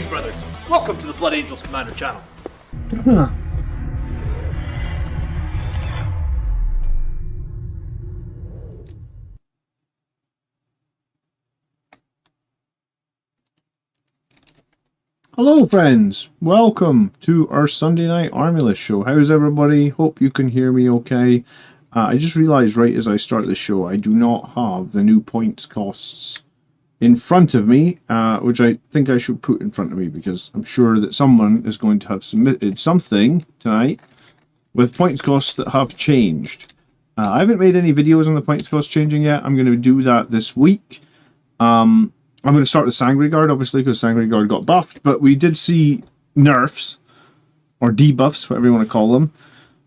Greetings, brothers. Welcome to the Blood Angels Commander channel. Hello friends, welcome to our Sunday night Army List show. How's everybody? Hope you can hear me okay. I just realised right as I start the show I do not have the new points costs in front of me, which I think I should put in front of me because I'm sure that someone is going to have submitted something tonight with points costs that have changed. I haven't made any videos on the points cost changing yet. I'm going to do that this week. I'm going to start with Sangre Guard, obviously, because Sangre Guard got buffed, but we did see nerfs, or debuffs, whatever you want to call them,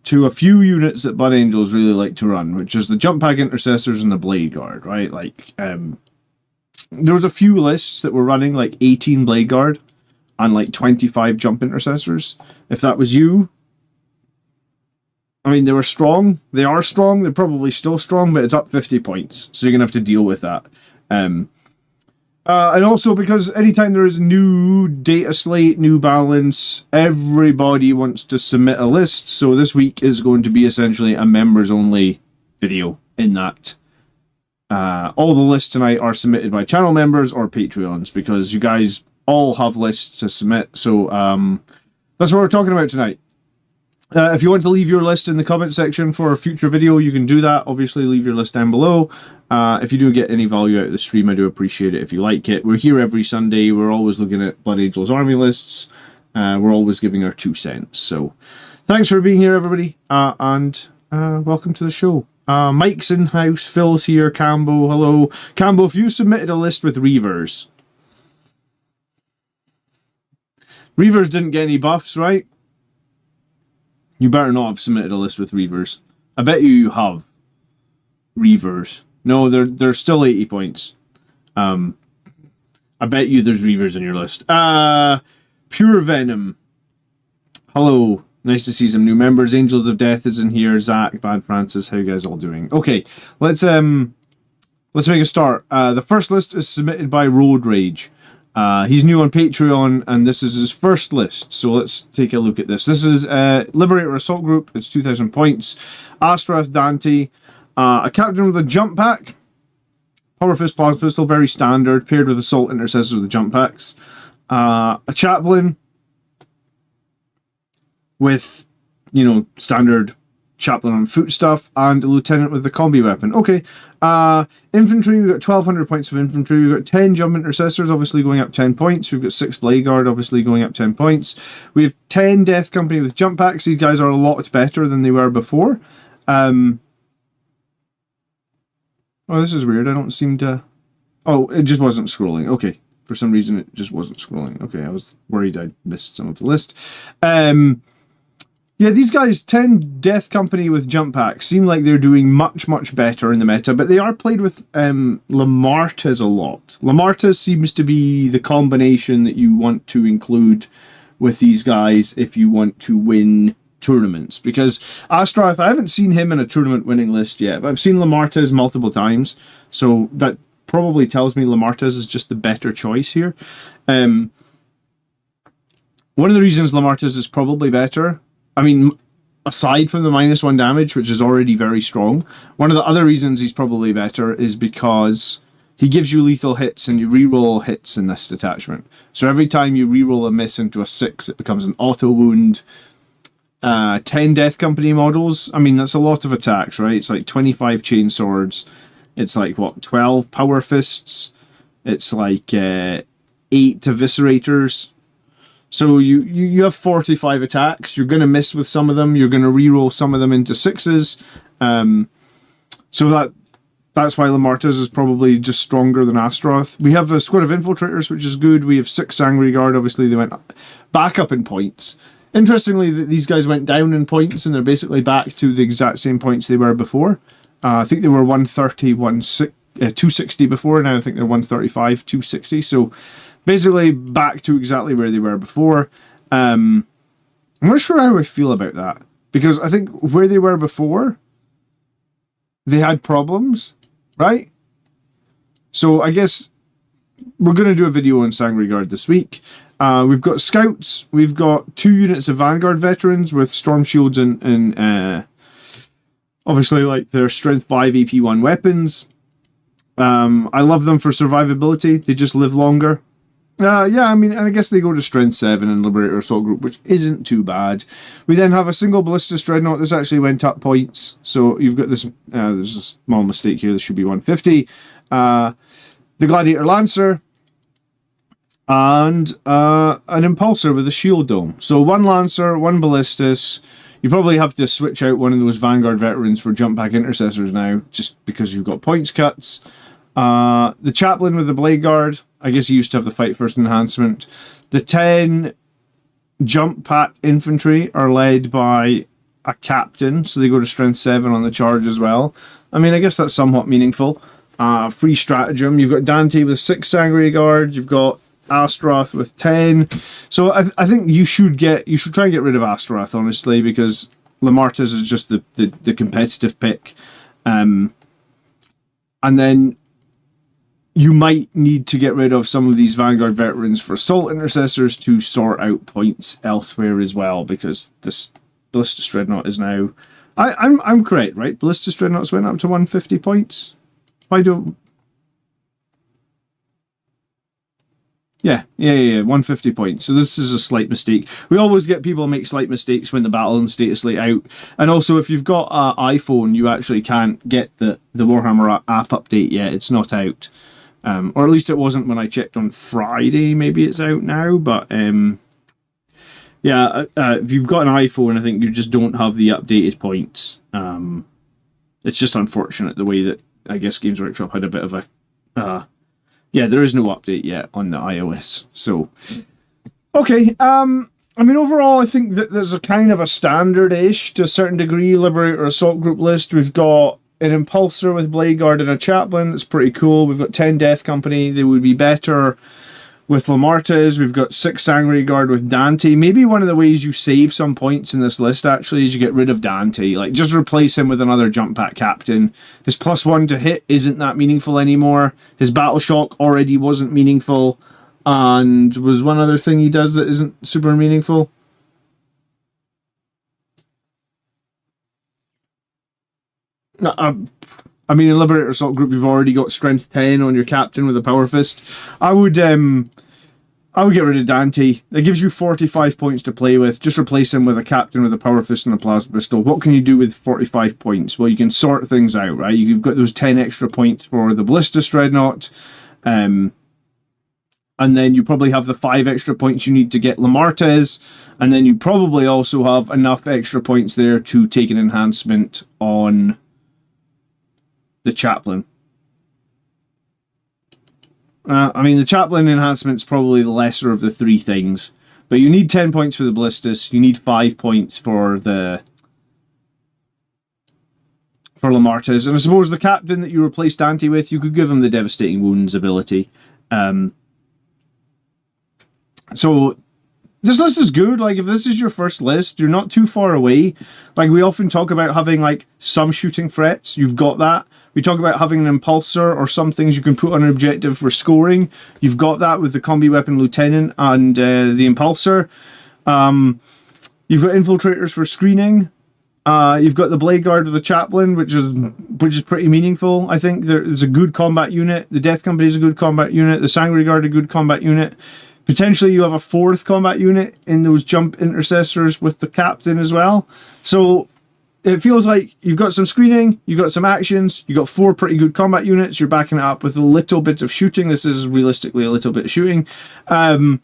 to a few units that Blood Angels really like to run, which is the Jump Pack Intercessors and the Blade Guard, right? Like, there was a few lists that were running like 18 Blade Guard and like 25 Jump Intercessors. If that was you, I mean, they were strong. They are strong. They're probably still strong, but it's up 50 points. So you're going to have to deal with that. And also because anytime there is new data slate, new balance, everybody wants to submit a list. So this week is going to be essentially a members only video in that. All the lists tonight are submitted by channel members or Patreons because you guys all have lists to submit. So that's what we're talking about tonight. If you want to leave your list in the comment section for a future video, you can do that. Obviously, leave your list down below. If you do get any value out of the stream, I do appreciate it if you like it. We're here every Sunday. We're always looking at Blood Angels Army lists. We're always giving our 2 cents. So thanks for being here, everybody. And welcome to the show. Mike's in house. Phil's here. Cambo, hello. Cambo, if you submitted a list with Reavers. Reavers didn't get any buffs, right? You better not have submitted a list with Reavers. I bet you have. Reavers. No, they're still 80 points. I bet you there's Reavers in your list. Pure Venom. Hello. Nice to see some new members. Angels of Death is in here. Zach, Bad Francis, how you guys all doing? Okay, let's make a start. The first list is submitted by Road Rage. He's new on Patreon, and this is his first list. So let's take a look at this. This is Liberator Assault Group. It's 2,000 points. Astrath Dante. A captain with a jump pack. Power Fist Plasma Pistol, very standard, paired with Assault Intercessors with the jump packs. A chaplain with, you know, standard chaplain on foot stuff, and a lieutenant with the combi weapon. Okay. Infantry, we've got 1,200 points of infantry. We've got 10 jump intercessors, obviously going up 10 points. We've got 6 Blade Guard, obviously going up 10 points. We have 10 Death Company with jump packs. These guys are a lot better than they were before. Oh, this is weird. I don't seem to... Oh, it just wasn't scrolling. Okay. For some reason, it just wasn't scrolling. Okay, I was worried I missed some of the list. Yeah, these guys, 10 Death Company with jump packs, seem like they're doing much, much better in the meta, but they are played with Lamartas a lot. Lamartas seems to be the combination that you want to include with these guys if you want to win tournaments, because Astrath, I haven't seen him in a tournament winning list yet, but I've seen Lamartas multiple times, so that probably tells me Lamartas is just the better choice here. One of the reasons Lamartas is probably better, I mean, aside from the -1 damage, which is already very strong, one of the other reasons he's probably better is because he gives you lethal hits and you reroll hits in this detachment. So every time you reroll a miss into a 6, it becomes an auto wound. 10 Death Company models, I mean, that's a lot of attacks, right? It's like 25 chain swords. It's like, what, 12 power fists? It's like 8 eviscerators. So you have 45 attacks. You're going to miss with some of them. You're going to reroll some of them into 6s. So that's why Lamartas is probably just stronger than Astrath. We have a squad of infiltrators, which is good. We have 6 Sangre Guard. Obviously, they went back up in points. Interestingly, these guys went down in points, and they're basically back to the exact same points they were before. I think they were 130, 260 before. Now I think they're 135, 260. So basically back to exactly where they were before. I'm not sure how I feel about that, because I think where they were before, they had problems, right? So I guess we're going to do a video on Sangre Guard this week. We've got scouts. We've got 2 units of Vanguard veterans with storm shields and obviously like their strength 5 AP1 weapons. I love them for survivability. They just live longer. Yeah, I mean, and I guess they go to strength 7 in Liberator Assault Group, which isn't too bad. We then have a single Ballistus Dreadnought. This actually went up points. So you've got this, there's a small mistake here. This should be 150. The Gladiator Lancer. And an Impulsor with a shield dome. So 1 Lancer, 1 Ballistus. You probably have to switch out one of those Vanguard veterans for jump pack intercessors now, just because you've got points cuts. The Chaplain with the Blade Guard. I guess he used to have the Fight First enhancement. The 10 jump pack infantry are led by a captain, so they go to strength 7 on the charge as well. I mean, I guess that's somewhat meaningful. Free stratagem. You've got Dante with 6 Sangria Guard. You've got Astaroth with 10. So I think you should try and get rid of Astaroth, honestly, because Lamartas is just the competitive pick. And then you might need to get rid of some of these Vanguard veterans for assault intercessors to sort out points elsewhere as well, because this Ballistus Dreadnought is now... I'm correct, right? Ballistus Dreadnoughts went up to 150 points? Why don't... Yeah, 150 points. So this is a slight mistake. We always get people make slight mistakes when the battle and status late out. And also, if you've got an iPhone, you actually can't get the Warhammer app update yet. It's not out. Or at least it wasn't when I checked on Friday. Maybe it's out now. But yeah, if you've got an iPhone, I think you just don't have the updated points. It's just unfortunate the way that, I guess, Games Workshop had a bit of a... yeah, there is no update yet on the iOS. So, okay. I mean, overall, I think that there's a kind of a standard-ish, to a certain degree, Liberator Assault Group list. We've got an Impulsor with Blade Guard and a Chaplain. That's pretty cool. We've got 10 Death Company. They would be better with Lamartas. We've got 6 Sangria Guard with Dante. Maybe one of the ways you save some points in this list, actually, is you get rid of Dante. Like, just replace him with another jump pack captain. His +1 to hit isn't that meaningful anymore. His Battle Shock already wasn't meaningful. And was one other thing he does that isn't super meaningful. I mean, in Liberator Assault Group, you've already got Strength 10 on your captain with a Power Fist. I would get rid of Dante. That gives you 45 points to play with. Just replace him with a captain with a Power Fist and a Plasma Pistol. What can you do with 45 points? Well, you can sort things out, right? You've got those 10 extra points for the Ballistus Dreadnought. And then you probably have the 5 extra points you need to get Lamartas. And then you probably also have enough extra points there to take an enhancement on the Chaplain. I mean, the Chaplain enhancement's probably the lesser of the 3 things. But you need 10 points for the Ballistus. You need 5 points for Lamartas. And I suppose the captain that you replace Dante with, you could give him the Devastating Wounds ability. So this list is good. Like, if this is your first list, you're not too far away. Like, we often talk about having, like, some shooting threats. You've got that. We talk about having an Impulsor or some things you can put on an objective for scoring. You've got that with the Combi Weapon Lieutenant and the Impulsor. You've got Infiltrators for screening. You've got the Blade Guard with the Chaplain, which is pretty meaningful. I think there's a good combat unit. The Death Company is a good combat unit. The Sangria Guard a good combat unit. Potentially you have a 4th combat unit in those jump intercessors with the captain as well. So it feels like you've got some screening, you've got some actions, you've got 4 pretty good combat units, you're backing it up with a little bit of shooting. This is realistically a little bit of shooting. Yeah,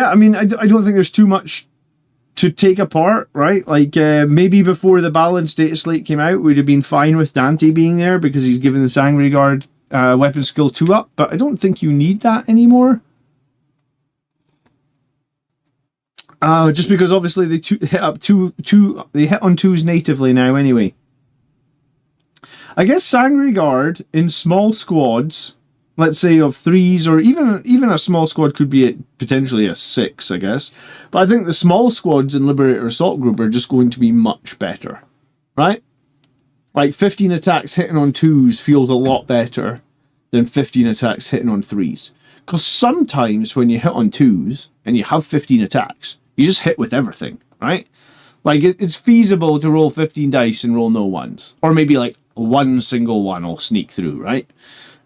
I mean, I don't think there's too much to take apart, right? Like, maybe before the balanced data slate came out, we'd have been fine with Dante being there because he's given the Sangria Guard weapon skill 2 up, but I don't think you need that anymore. Just because obviously they hit on 2s natively now anyway. I guess Sangria Guard in small squads, let's say of 3s, or even a small squad could be potentially a 6, I guess. But I think the small squads in Liberator Assault Group are just going to be much better, right? Like 15 attacks hitting on 2s feels a lot better than 15 attacks hitting on 3s. Because sometimes when you hit on 2s and you have 15 attacks, you just hit with everything, right? Like, it's feasible to roll 15 dice and roll no ones. Or maybe, like, one single one will sneak through, right?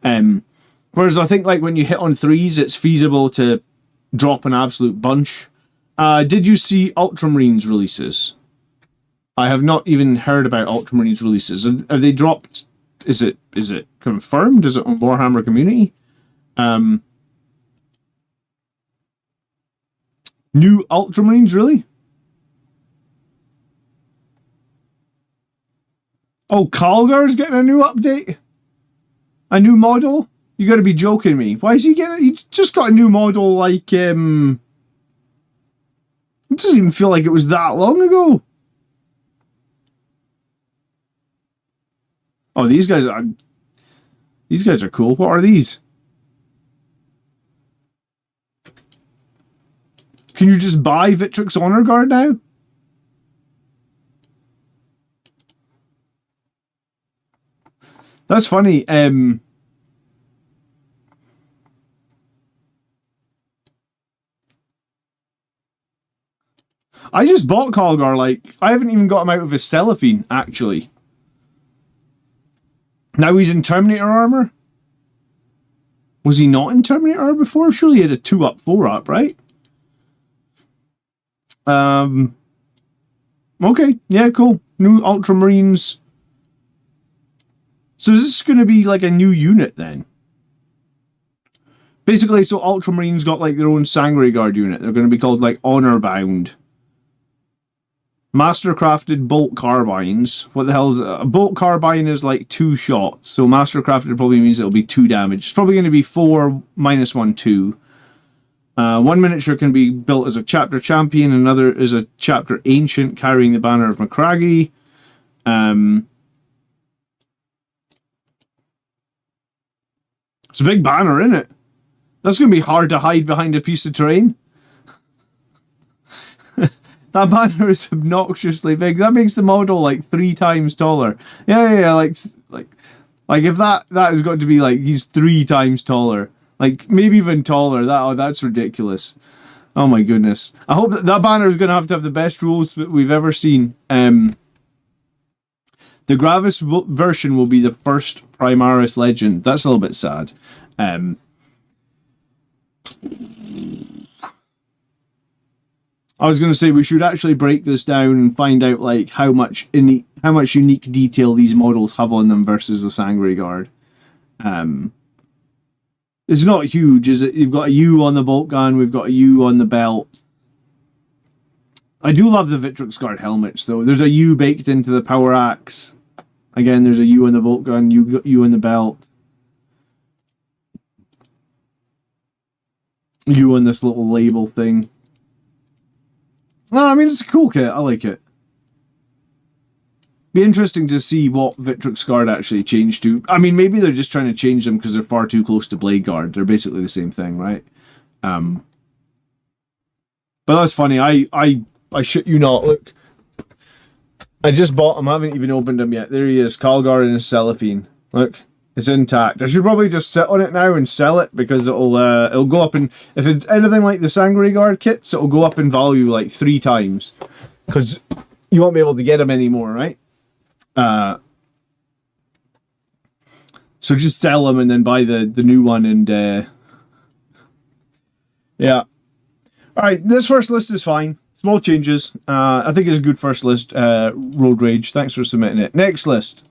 Whereas I think, like, when you hit on 3s, it's feasible to drop an absolute bunch. Did you see Ultramarines releases? I have not even heard about Ultramarines releases. Are they dropped? Is it confirmed? Is it on Warhammer Community? New Ultramarines, really? Oh, Calgar's getting a new update? A new model? You gotta be joking me. Why is he getting... He just got a new model, like, It doesn't even feel like it was that long ago. Oh, these guys are cool. What are these? Can you just buy Victrix Honor Guard now? That's funny. I just bought Calgar, like, I haven't even got him out of his cellophane, actually. Now he's in Terminator armor? Was he not in Terminator armor before? Surely he had a 2-up, 4-up, right? Okay, yeah, cool. New Ultramarines. So is this going to be like a new unit then? Basically, so Ultramarines got like their own Sangre Guard unit. They're going to be called like Honor Bound. Mastercrafted bolt carbines. What the hell is a bolt carbine? Is like 2 shots. So mastercrafted probably means it'll be 2 damage. It's probably going to be 4 minus 1 2. One miniature can be built as a chapter champion. Another is a chapter ancient carrying the banner of Macragge. It's a big banner, isn't it? That's going to be hard to hide behind a piece of terrain. That banner is obnoxiously big. That makes the model like 3 times taller. Yeah, like if that has got to be like he's 3 times taller, like maybe even taller. That's ridiculous. Oh my goodness! I hope that banner is going to have the best rules that we've ever seen. The Gravis version will be the first Primaris legend. That's a little bit sad. I was going to say we should actually break this down and find out like how much unique detail these models have on them versus the Sangre Guard. It's not huge, is it? You've got a U on the bolt gun, we've got a U on the belt. I do love the Victrix Guard helmets though. There's a U baked into the power axe. Again, there's a U on the bolt gun, U on the belt. U on this little label thing. No, I mean, it's a cool kit. I like it. Be interesting to see what Victrix Guard actually changed to. I mean, maybe they're just trying to change them because they're far too close to Blade Guard. They're basically the same thing, right? But that's funny. I shit you not. Look, I just bought him. I haven't even opened him yet. There he is, Calgar in his cellophane. Look, it's intact. I should probably just sit on it now and sell it because it'll go up in, if it's anything like the Sangre Guard kits, it'll go up in value like 3 times because you won't be able to get them anymore, right? So just sell them and then buy the new one and yeah. Alright, this first list is fine. Small changes. I think it's a good first list. Road Rage, thanks for submitting it. Next list.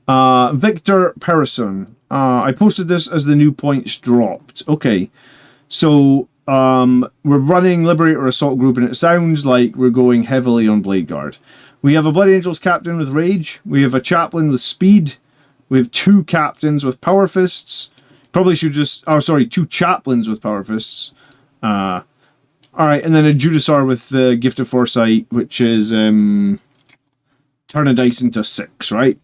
Victor Parrison. I posted this as the new points dropped. Okay, so we're running Liberator Assault Group and it sounds like we're going heavily on Blade Guard. We have a Blood Angels captain with Rage. We have a chaplain with Speed. We have 2 captains with Power Fists. Probably should just... Oh, sorry, 2 chaplains with Power Fists. Alright, and then a Judasar with the Gift of Foresight, which is... turn a dice into 6, right?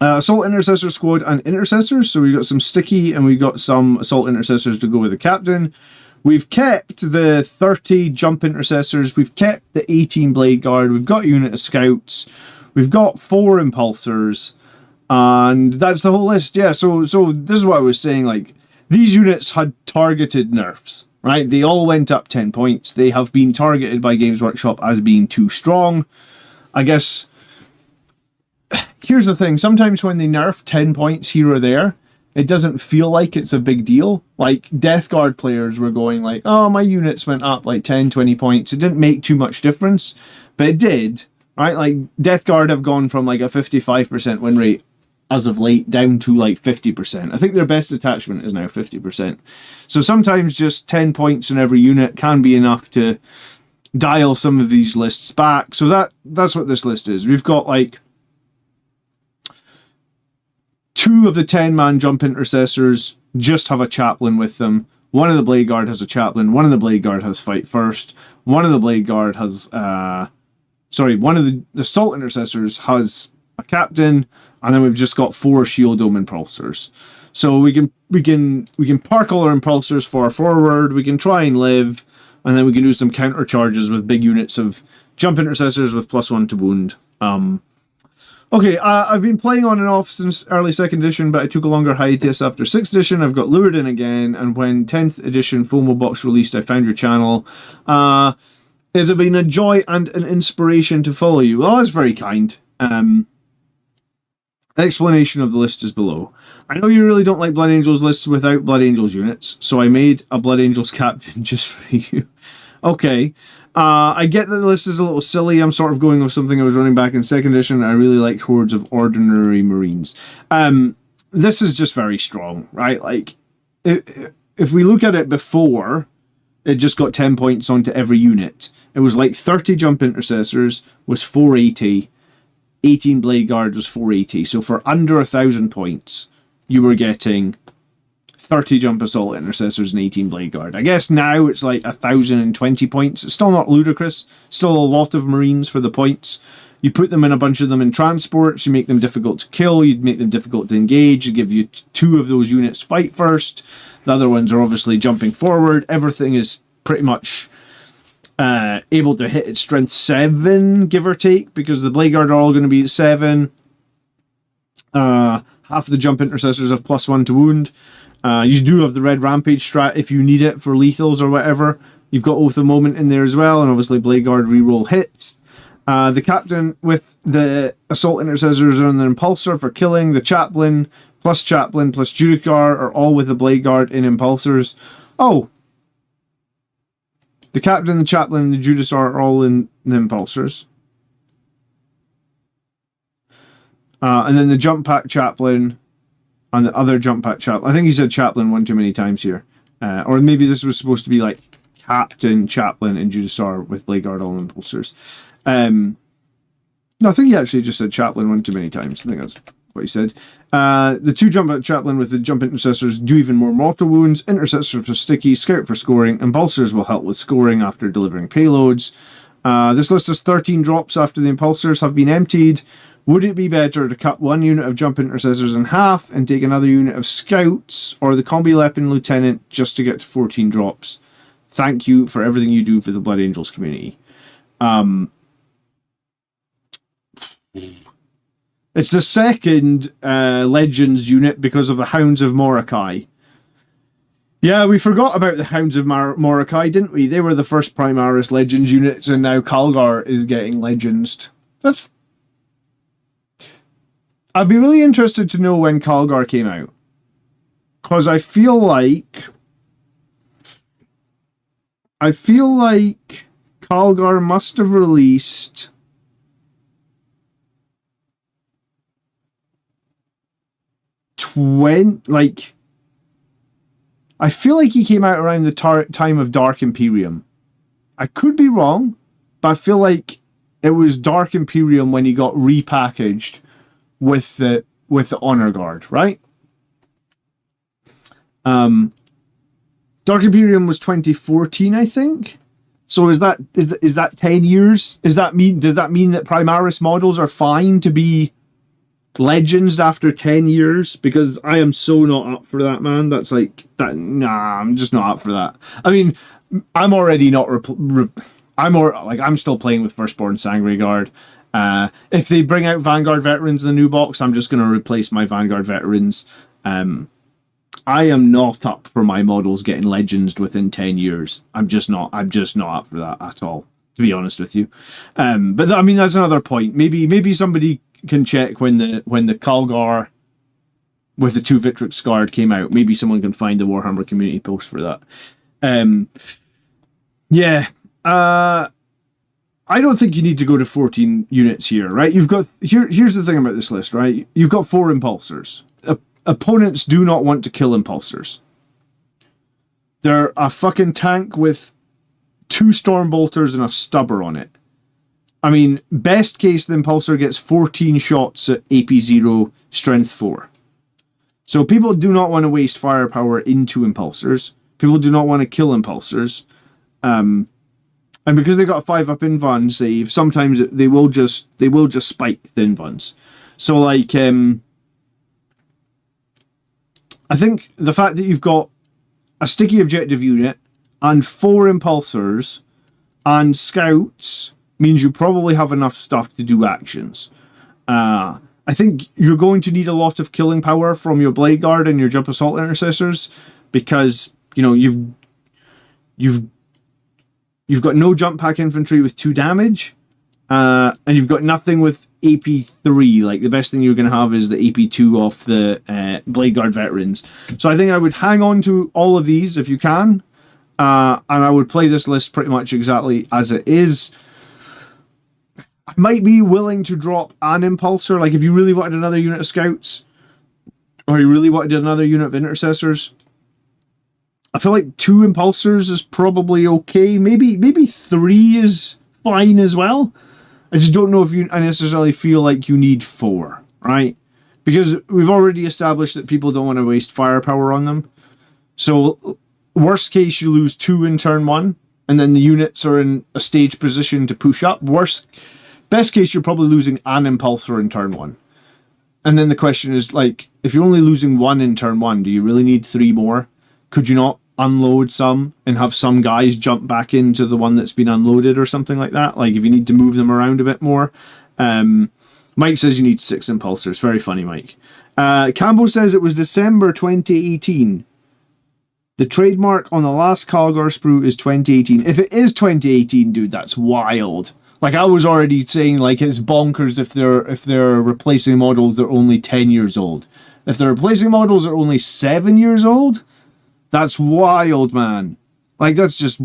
Assault Intercessor Squad and Intercessors. So we've got some Sticky and we've got some Assault Intercessors to go with the captain. We've kept the 30 Jump Intercessors. We've kept the 18 Blade Guard. We've got a unit of Scouts. We've got 4 Impulsors. And that's the whole list. Yeah, so this is what I was saying. Like, these units had targeted nerfs, right? They all went up 10 points. They have been targeted by Games Workshop as being too strong. I guess, here's the thing. Sometimes when they nerf 10 points here or there, it doesn't feel like it's a big deal. Like, Death Guard players were going like, oh, my units went up like 10, 20 points. It didn't make too much difference, but it did, right? Like, Death Guard have gone from like a 55% win rate as of late down to like 50%. I think their best attachment is now 50%. So sometimes just 10 points in every unit can be enough to dial some of these lists back. So that's what this list is. We've got like 2 of the 10-man jump intercessors just have a chaplain with them. One of the Blade Guard has a chaplain. One of the Blade Guard has fight first. One of the Blade Guard has one of the assault intercessors has a captain, and then we've just got 4 shield dome impulsors. So we can park all our impulsors far forward. We can try and live, and then we can do some counter charges with big units of jump intercessors with +1 to wound. Okay, I've been playing on and off since early 2nd edition, but I took a longer hiatus after 6th edition. I've got lured in again, and when 10th edition FOMO box released, I found your channel. Has it been a joy and an inspiration to follow you? Well, that's very kind. Explanation of the list is below. I know you really don't like Blood Angels lists without Blood Angels units, so I made a Blood Angels captain just for you. Okay. I get that the list is a little silly. I'm sort of going with something I was running back in 2nd edition. I really liked hordes of ordinary Marines. This is just very strong, right? Like, if we look at it before, it just got 10 points onto every unit. It was like 30 jump intercessors was 480, 18 Blade Guard was 480. So for under 1,000 points, you were getting 30 jump assault intercessors and 18 Blade Guard. I guess now it's like 1,020 points. It's still not ludicrous. Still a lot of Marines for the points. You put them in a bunch of them in transports. You make them difficult to kill. You'd make them difficult to engage. You give you 2 of those units fight first. The other ones are obviously jumping forward. Everything is pretty much able to hit its strength 7, give or take, because the Blade Guard are all going to be at 7. Half of the jump intercessors have +1 to wound. You do have the Red Rampage strat if you need it for lethals or whatever. You've got Oath of Moment in there as well, and obviously Blade Guard reroll hits. The captain with the assault intercessors and the impulsor for killing. The chaplain plus Judicar are all with the Blade Guard in impulsors. Oh! The captain, the chaplain, and the Judicar are all in the impulsors. And then the jump pack chaplain and the other jump pack chaplain. I think he said chaplain one too many times here. Or maybe this was supposed to be like captain, chaplain, and Judicar with Blade Guard all impulsors. No, I think he actually just said chaplain one too many times. I think that's what he said. The 2 jump pack chaplain with the jump intercessors do even more mortal wounds. Intercessors for sticky, scout for scoring. Impulsors will help with scoring after delivering payloads. This list has 13 drops after the impulsors have been emptied. Would it be better to cut 1 unit of jump intercessors in half and take another unit of scouts, or the combi weapon lieutenant just to get to 14 drops? Thank you for everything you do for the Blood Angels community. It's the 2nd Legends unit because of the Hounds of Mordecai. Yeah, we forgot about the Hounds of Mordecai, didn't we? They were the first Primaris Legends units, and now Calgar is getting Legends. I'd be really interested to know when Calgar came out. Because I feel like Calgar must have released I feel like he came out around the time of Dark Imperium. I could be wrong, but I feel like it was Dark Imperium when he got repackaged with the Honor Guard, right? Dark Imperium was 2014, I think. So is that 10 years? Does that mean that Primaris models are fine to be Legends after 10 years? Because I am so not up for that, man. That's like that. Nah, I'm just not up for that. I mean, I'm already not. I'm still playing with Firstborn Sangre Guard. If they bring out Vanguard Veterans in the new box, I'm just going to replace my Vanguard Veterans. I am not up for my models getting legends within 10 years. I'm just not up for that at all, to be honest with you. But I mean, that's another point. Maybe somebody can check when the Calgar with the 2 Victrix Scarred came out. Maybe someone can find the Warhammer community post for that. I don't think you need to go to 14 units here, right? Here's the thing about this list, right? You've got 4 impulsors. Opponents do not want to kill impulsors. They're a fucking tank with 2 Stormbolters and a stubber on it. I mean, best case, the impulsor gets 14 shots at AP 0, strength 4. So people do not want to waste firepower into impulsors. People do not want to kill impulsors. And because they got a 5-up invuln save, sometimes they will just spike the invulns. So like, I think the fact that you've got a sticky objective unit and 4 impulsors and scouts means you probably have enough stuff to do actions. I think you're going to need a lot of killing power from your Blade Guard and your Jump Assault Intercessors, because you've got no jump pack infantry with 2 damage, and you've got nothing with AP 3. Like, the best thing you're going to have is the AP 2 off the Blade Guard veterans. So I think I would hang on to all of these if you can, and I would play this list pretty much exactly as it is. I might be willing to drop an impulsor, like if you really wanted another unit of scouts, or you really wanted another unit of intercessors. I feel like 2 impulsors is probably okay. Maybe 3 is fine as well. I just don't know if I necessarily feel like you need 4, right? Because we've already established that people don't want to waste firepower on them. So worst case, you lose 2 in turn 1, and then the units are in a stage position to push up. Best case, you're probably losing an impulsor in turn 1. And then the question is, like, if you're only losing 1 in turn 1, do you really need 3 more? Could you not unload some and have some guys jump back into the one that's been unloaded or something like that? Like, if you need to move them around a bit more. Mike says you need 6 impulsors. Very funny, Mike. Campbell says it was December 2018. The trademark on the last Calgar sprue is 2018. If it is 2018, dude, that's wild. Like, I was already saying, like, it's bonkers if they're replacing models that are only 10 years old. If they're replacing models that are only 7 years old, that's wild, man. Like, that's just...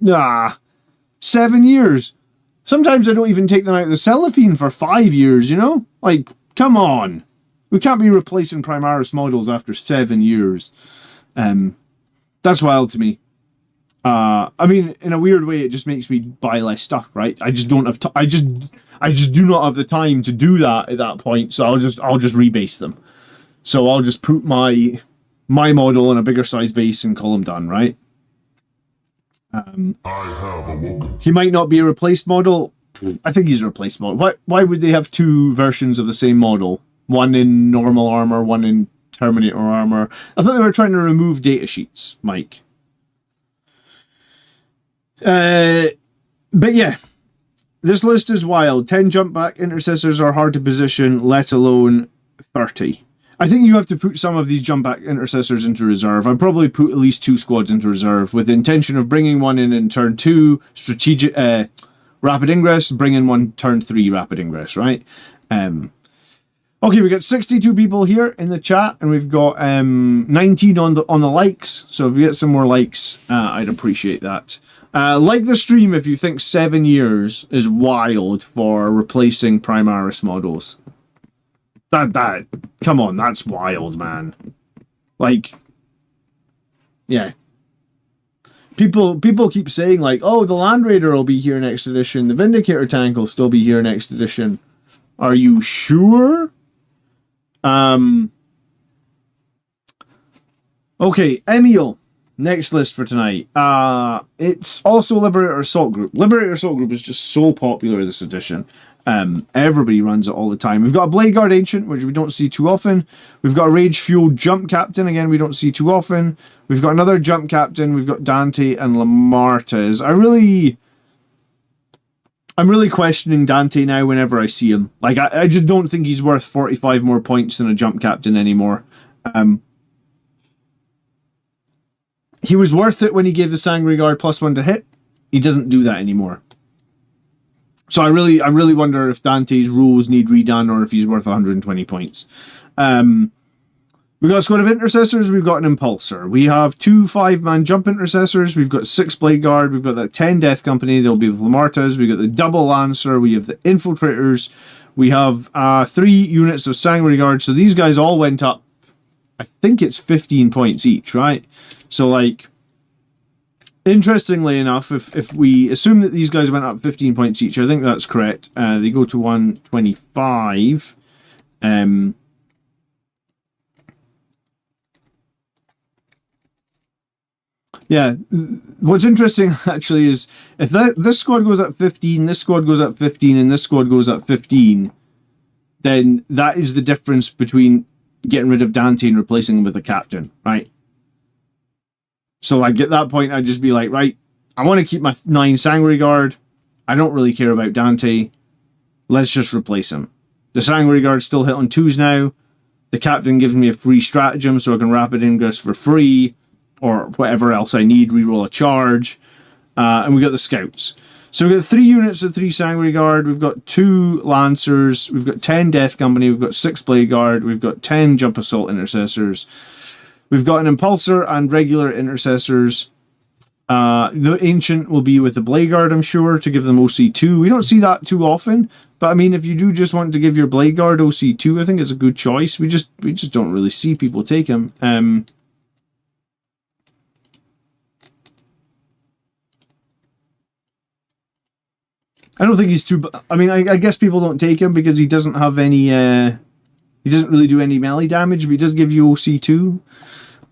7 years. Sometimes I don't even take them out of the cellophane for 5 years, you know? Like, come on. We can't be replacing Primaris models after 7 years. That's wild to me. I mean, in a weird way, it just makes me buy less stuff, right? I just don't have I just do not have the time to do that at that point. So I'll just rebase them. So I'll just put my model in a bigger size base and call them done, right? He might not be a replaced model. I think he's a replaced model. Why would they have 2 versions of the same model? One in normal armor, one in Terminator armor. I thought they were trying to remove data sheets, Mike. But yeah, this list is wild. 10 jump back intercessors are hard to position, let alone 30. I think you have to put some of these jump back intercessors into reserve. I'd probably put at least 2 squads into reserve with the intention of bringing one in turn 2, strategic rapid ingress, bring in one turn 3 rapid ingress, right? Okay, we got 62 people here in the chat, and we've got 19 on the likes. So if we get some more likes, I'd appreciate that. Like the stream if you think 7 years is wild for replacing Primaris models. Come on, that's wild, man. Like, yeah. People keep saying, like, oh, the Land Raider will be here next edition. The Vindicator tank will still be here next edition. Are you sure? Okay, Emile. Next list for tonight. It's also Liberator Assault Group. Liberator Assault Group is just so popular this edition. Everybody runs it all the time. We've got a Blade Guard Ancient, which we don't see too often. We've got a Rage Fueled Jump Captain, again, we don't see too often. We've got another Jump Captain. We've got Dante and Lamartez. I'm really questioning Dante now whenever I see him. Like, I just don't think he's worth 45 more points than a Jump Captain anymore. He was worth it when he gave the Sanguinary Guard +1 to hit. He doesn't do that anymore. So I really wonder if Dante's rules need redone or if he's worth 120 points. We've got a squad of intercessors, we've got an impulsor. We have 2 5-man jump intercessors, we've got 6 blade guard, we've got that 10 death company, they'll be with Lamartas, we've got the double lancer, we have the infiltrators, we have 3 units of sanguinary guard. So these guys all went up, I think it's 15 points each, right? So like, interestingly enough, if we assume that these guys went up 15 points each, I think that's correct. They go to 125. Yeah, what's interesting actually is if this squad goes up 15, this squad goes up 15, and this squad goes up 15, then that is the difference between getting rid of Dante and replacing him with a captain, right? So like at that point, I'd just be like, right, I want to keep my 9 Sanguinary Guard. I don't really care about Dante. Let's just replace him. The Sanguinary Guard still hit on 2s now. The captain gives me a free stratagem so I can rapid ingress for free, or whatever else I need, reroll a charge. And we got the scouts. So we've got 3 units of 3 Sanguinary Guard, we've got 2 Lancers, we've got 10 Death Company, we've got 6 Blade Guard, we've got 10 Jump Assault Intercessors. We've got an Impulsor and regular Intercessors. The Ancient will be with the Blade Guard, I'm sure, to give them OC2. We don't see that too often, but I mean, if you do just want to give your Blade Guard OC2, I think it's a good choice. We just don't really see people take him. I don't think he's too... I mean, I guess people don't take him because he doesn't have any... he doesn't really do any melee damage, but he does give you OC2.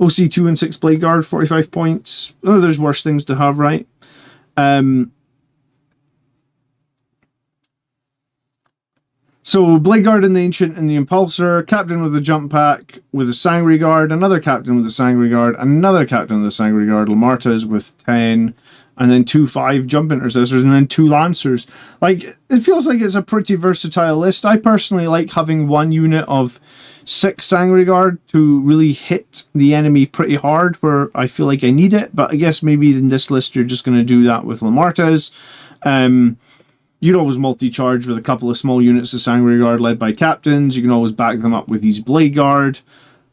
OC2 and 6 Blade Guard, 45 points. Oh, there's worse things to have, right? So, Blade Guard and the Ancient and the Impulsor, Captain with the Jump Pack with a Sanguinary Guard, another Captain with a Sanguinary Guard, another Captain with a Sanguinary Guard, Lamartas with 10... and then 2 5 jump intercessors, and then 2 lancers. Like, it feels like it's a pretty versatile list. I personally like having 1 unit of 6 Sanguinary Guard to really hit the enemy pretty hard where I feel like I need it, but I guess maybe in this list you're just going to do that with Lamartas. You'd always multi-charge with a couple of small units of Sanguinary Guard led by captains. You can always back them up with these Blade Guard.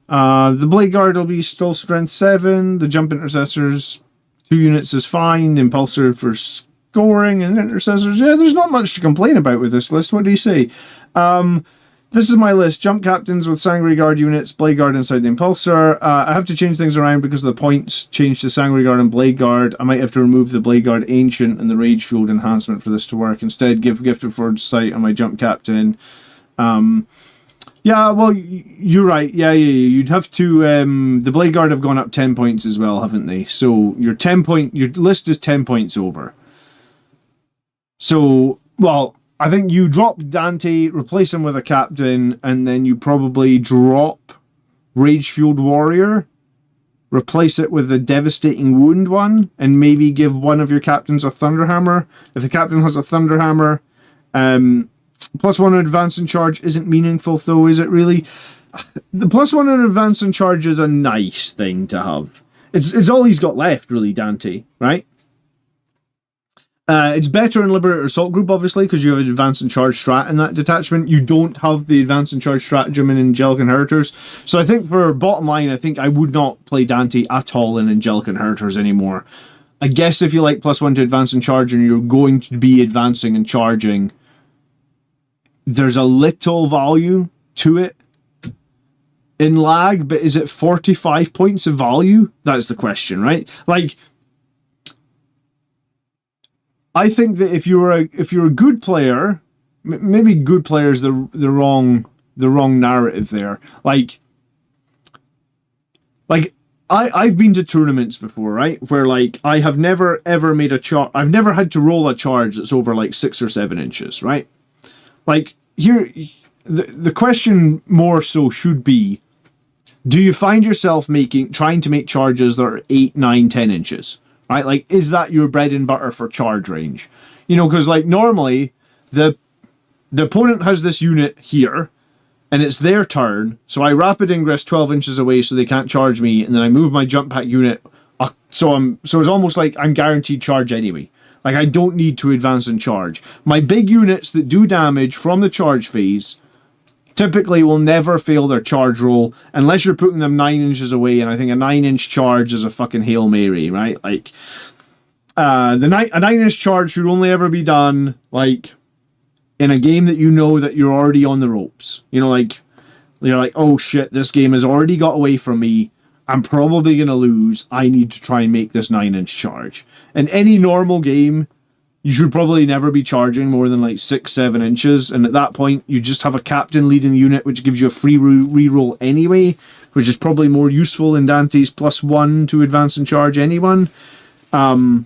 The Blade Guard will be still strength 7, the jump intercessors... 2 units is fine, Impulsor for scoring, and intercessors. Yeah, there's not much to complain about with this list. What do you say? This is my list. Jump captains with Sanguinary Guard units, Blade Guard inside the Impulsor. I have to change things around because of the points changed to Sanguinary Guard and Blade Guard. I might have to remove the Blade Guard Ancient and the Rage Fueled enhancement for this to work. Instead, give Gifted Foresight on my jump captain. Yeah, well, you're right. Yeah, you'd have to... the Blade Guard have gone up 10 points as well, haven't they? So your list is 10 points over. So, well, I think you drop Dante, replace him with a captain, and then you probably drop Rage-Fueled Warrior, replace it with the Devastating Wound one, and maybe give one of your captains a Thunderhammer. If the captain has a Thunderhammer... +1 on advance and charge isn't meaningful though, is it really? The +1 on advance and charge is a nice thing to have. It's all he's got left, really, Dante, right? It's better in Liberator Assault Group, obviously, because you have an advance and charge strat in that detachment. You don't have the advance and charge stratagem in Angelic Inheritors. So I think for bottom line, I think I would not play Dante at all in Angelic Inheritors anymore. I guess if you like +1 to advance and charge and you're going to be advancing and charging, there's a little value to it in lag, but is it 45 points of value? That's the question, right? Like, I think that if you're a good player, maybe good player is the wrong narrative there. Like I've been to tournaments before, right? Where like I have never ever made a charge. I've never had to roll a charge that's over like 6 or 7 inches, right? Like, here, the question more so should be, do you find yourself trying to make charges that are 8, 9, 10 inches, right? Like, is that your bread and butter for charge range? You know, because, like, normally, the opponent has this unit here, and it's their turn, so I rapid ingress 12 inches away so they can't charge me, and then I move my jump pack unit So it's almost like I'm guaranteed charge anyway. Like, I don't need to advance and charge. My big units that do damage from the charge phase typically will never fail their charge roll unless you're putting them 9 inches away, and I think a 9-inch charge is a fucking Hail Mary, right? Like, a 9-inch charge should only ever be done, like, in a game that you know that you're already on the ropes. You know, like, you're like, oh shit, this game has already got away from me. I'm probably going to lose. I need to try and make this 9-inch charge. In any normal game, you should probably never be charging more than like 6-7 inches. And at that point, you just have a captain leading the unit, which gives you a free reroll anyway, which is probably more useful than Dante's +1 to advance and charge anyone. But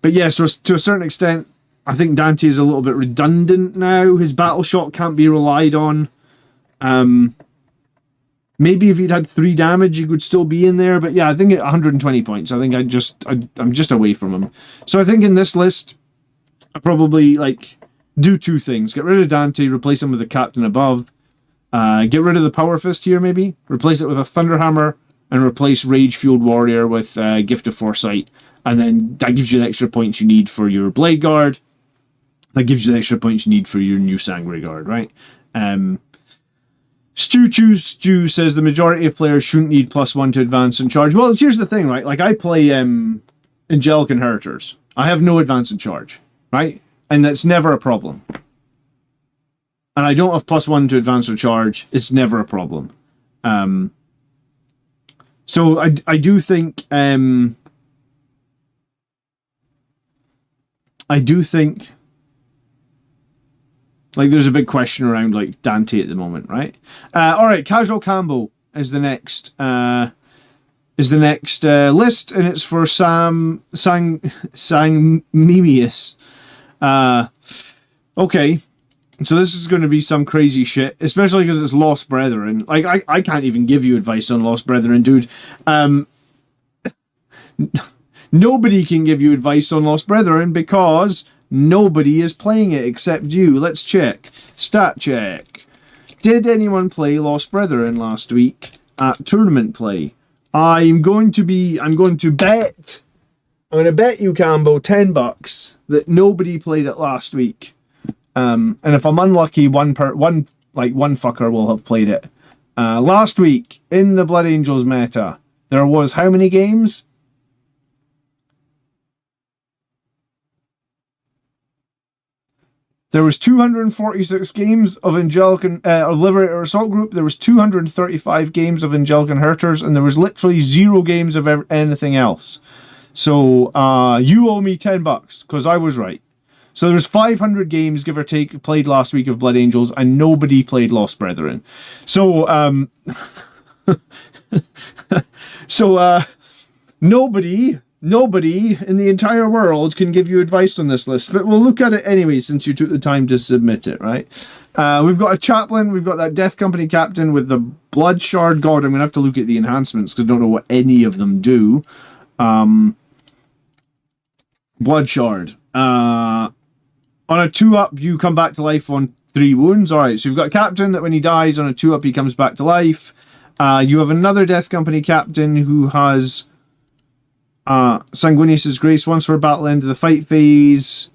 yeah, so to a certain extent, I think Dante is a little bit redundant now. His battle shot can't be relied on. Maybe if he'd had 3 damage, he could still be in there. But yeah, I think at 120 points, I think I'm just away from him. So I think in this list, I probably like do 2 things: get rid of Dante, replace him with the captain above. Get rid of the Power Fist here, maybe replace it with a Thunderhammer, and replace Rage Fueled Warrior with Gift of Foresight. And then that gives you the extra points you need for your Blade Guard. That gives you the extra points you need for your new Sangre Guard, right? Stew says the majority of players shouldn't need +1 to advance and charge. Well, here's the thing, right? Like, I play Angelic Inheritors. I have no advance and charge, right? And that's never a problem. And I don't have +1 to advance or charge. It's never a problem. So I do think like there's a big question around like Dante at the moment, right? All right, Casual Cambo is the next list, and it's for Sangmimius. Okay, so this is going to be some crazy shit, especially because it's Lost Brethren. Like I can't even give you advice on Lost Brethren, dude. Nobody can give you advice on Lost Brethren because nobody is playing it except you. Let's check. Stat check. Did anyone play Lost Brethren last week at tournament play? I'm going to bet you, Cambo, $10 that nobody played it last week. And if I'm unlucky, one fucker will have played it. Last week in the Blood Angels meta, there was how many games? There was 246 games of Angelic Liberator Assault Group. There was 235 games of Angelic Inheritors, and there was literally 0 games of anything else. So you owe me $10 because I was right. So there was 500 games, give or take, played last week of Blood Angels, and nobody played Lost Brethren. So Nobody in the entire world can give you advice on this list, but we'll look at it anyway since you took the time to submit it, right? We've got a chaplain, we've got that Death Company captain with the Blood Shard God. I'm going to have to look at the enhancements because I don't know what any of them do. Blood Shard. On a 2-up, you come back to life on 3 wounds. Alright, so you've got a captain that when he dies on a 2-up, he comes back to life. You have another Death Company captain who has Sanguinius' Grace once per battle end of the fight phase.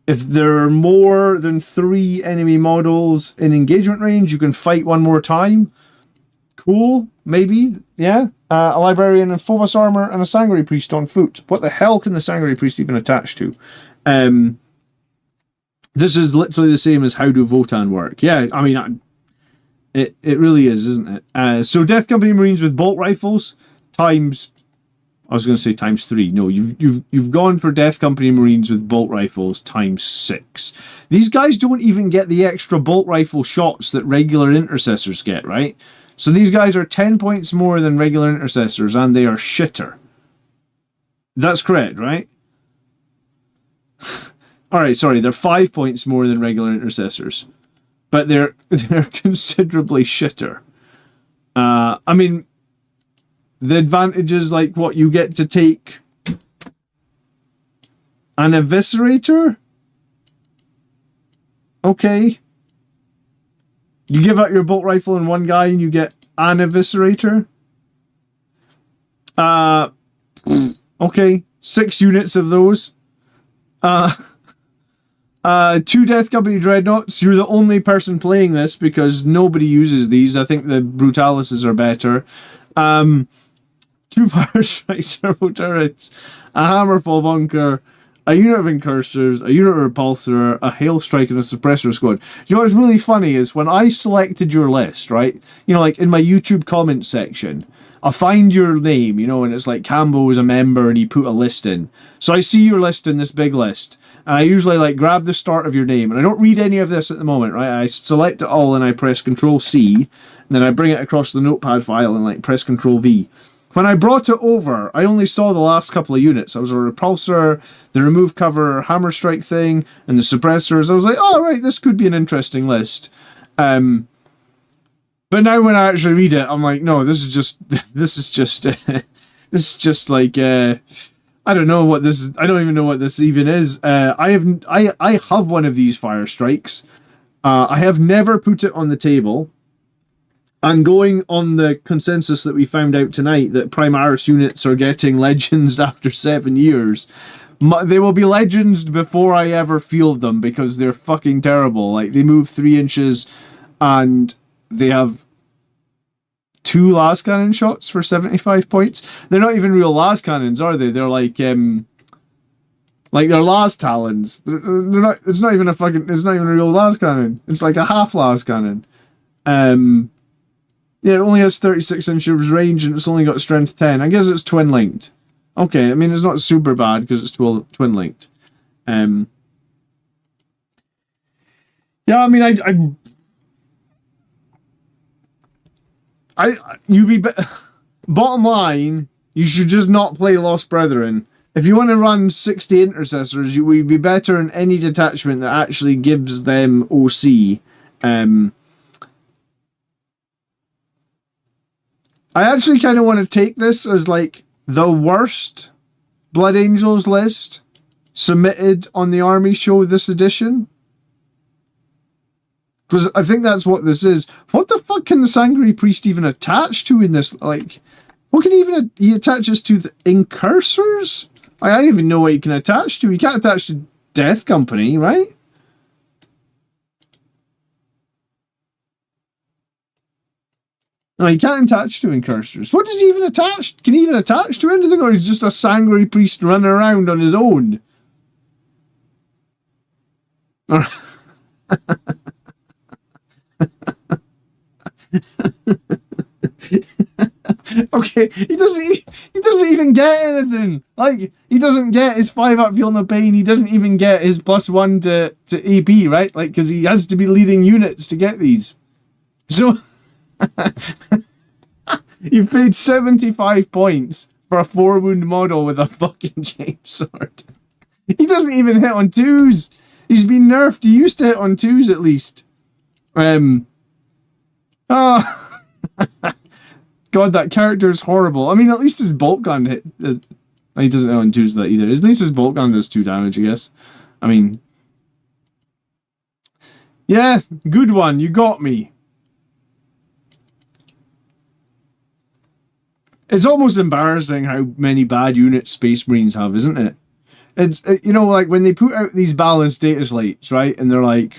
If there are more than 3 enemy models in engagement range, you can fight one more time. Cool, maybe, yeah. A Librarian in Phobos armor and a Sangre Priest on foot. What the hell can the Sangre Priest even attach to? This is literally the same as how do Votan work. Yeah, I mean, it really is, isn't it? So Death Company Marines with bolt rifles times... I was going to say times 3. No, you've gone for Death Company Marines with bolt rifles times 6. These guys don't even get the extra bolt rifle shots that regular intercessors get, right? So these guys are 10 points more than regular intercessors, and they are shitter. That's correct, right? Alright, sorry, they're 5 points more than regular intercessors. But they're considerably shitter. I mean... The advantage is like what you get to take an eviscerator. Okay. You give out your bolt rifle in one guy and you get an eviscerator. Okay, 6 units of those. 2 Death Company Dreadnoughts. You're the only person playing this because nobody uses these. I think the Brutalises are better. 2 Fire Strike Turbo Turrets, a Hammerfall Bunker, a unit of Incursors, a unit of Repulsor, a Hail Strike, and a Suppressor Squad. You know what's really funny is when I selected your list, right? You know, like in my YouTube comment section, I'll find your name, you know, and it's like Cambo is a member and he put a list in. So I see your list in this big list. And I usually like grab the start of your name. And I don't read any of this at the moment, right? I select it all and I press Control C. And then I bring it across the notepad file and like press Control V. When I brought it over, I only saw the last couple of units. I was a Repulsor, the Remove Cover Hammer Strike thing, and the Suppressors. I was like, oh, right, this could be an interesting list. But now when I actually read it, I'm like, no, this is just like, I don't know what this is. I don't even know what this even is. I have one of these Fire Strikes. I have never put it on the table. And going on the consensus that we found out tonight that Primaris units are getting legends after 7 years, they will be legends before I ever field them because they're fucking terrible. Like, they move 3 inches and they have 2 las cannon shots for 75 points. They're not even real las cannons, are they? They're like they're las talons. They're not. It's not even a real las cannon. It's like a half las cannon. Yeah, it only has 36 inches range and it's only got strength 10. I guess it's twin linked. Okay, I mean it's not super bad because it's twin linked. Yeah, I mean bottom line, you should just not play Lost Brethren. If you want to run 60 intercessors, you would be better in any detachment that actually gives them OC. I actually kind of want to take this as like the worst Blood Angels list submitted on the Army Show this edition. Because I think that's what this is. What the fuck can the Sangreal Priest even attach to in this? Like, what can he attaches to the Incursors? I don't even know what he can attach to. He can't attach to Death Company, right? No, he can't attach to Incursors. What does he even attach? Can he even attach to anything? Or is he just a Sangreal Priest running around on his own? Okay, he doesn't even get anything. Like, he doesn't get his 5-up Feel No Pain. He doesn't even get his +1 to AP, right? Like, because he has to be leading units to get these. So you've paid 75 points for a 4-wound model with a fucking chainsword. He doesn't even hit on 2s. He's been nerfed. He used to hit on 2s at least. God, that character is horrible. I mean, at least his bolt gun hit. He doesn't hit on 2s with that either. At least his bolt gun does 2 damage, I guess. I mean, yeah, good one. You got me. It's almost embarrassing how many bad units Space Marines have, isn't it? It's, you know, like when they put out these balanced data slates, right? And they're like,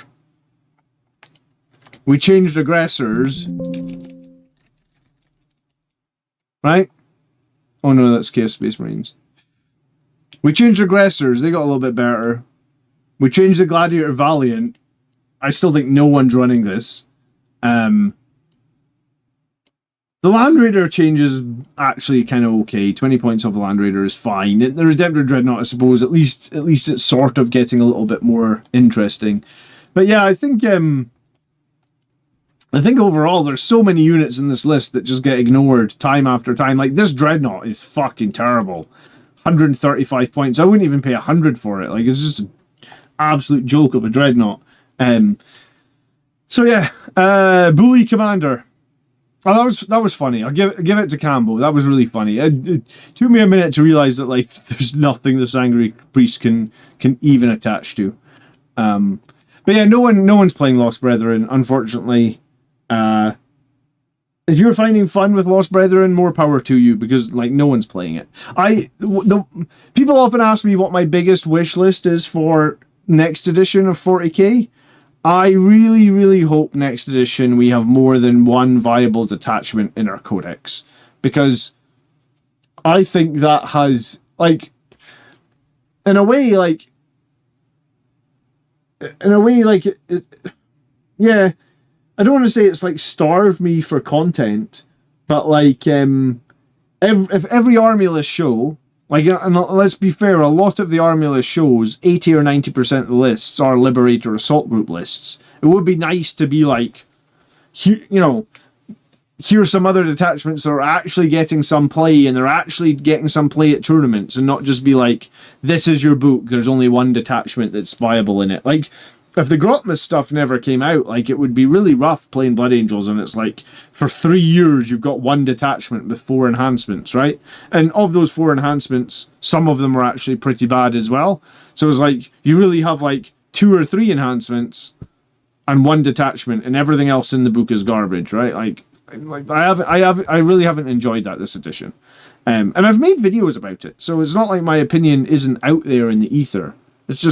we changed aggressors. Right? Oh no, that's Chaos Space Marines. We changed aggressors, they got a little bit better. We changed the Gladiator Valiant. I still think no one's running this. The Land Raider change is actually kind of okay. 20 points off the Land Raider is fine. The Redemptor Dreadnought, I suppose, at least it's sort of getting a little bit more interesting. But yeah, I think overall there's so many units in this list that just get ignored time after time. Like, this Dreadnought is fucking terrible. 135 points. I wouldn't even pay 100 for it. Like, it's just an absolute joke of a Dreadnought. So yeah, Bully Commander. Oh, that was funny. I'll give it to Cambo. That was really funny. It took me a minute to realise that, like, there's nothing the Sangreal Priest can even attach to. But yeah, no one's playing Lost Brethren, unfortunately. If you're finding fun with Lost Brethren, more power to you, because like no one's playing it. People often ask me what my biggest wish list is for next edition of 40k. I really, really hope next edition we have more than one viable detachment in our codex, because I think that has, like, in a way, yeah, I don't want to say it's like starved me for content, but like, if every army list show, like, and let's be fair, a lot of the army list shows, 80 or 90% of the lists are Liberator Assault Group lists. It would be nice to be like, you know, here's some other detachments that are actually getting some play, and they're actually getting some play at tournaments, and not just be like, this is your book, there's only one detachment that's viable in it. Like, if the Grotmas stuff never came out, like, it would be really rough playing Blood Angels, and it's like, for 3 years you've got one detachment with 4 enhancements, right? And of those 4 enhancements, some of them are actually pretty bad as well. So it's like, you really have like 2 or 3 enhancements and 1 detachment, and everything else in the book is garbage, right? Like I really haven't enjoyed that this edition. And I've made videos about it, so it's not like my opinion isn't out there in the ether. It's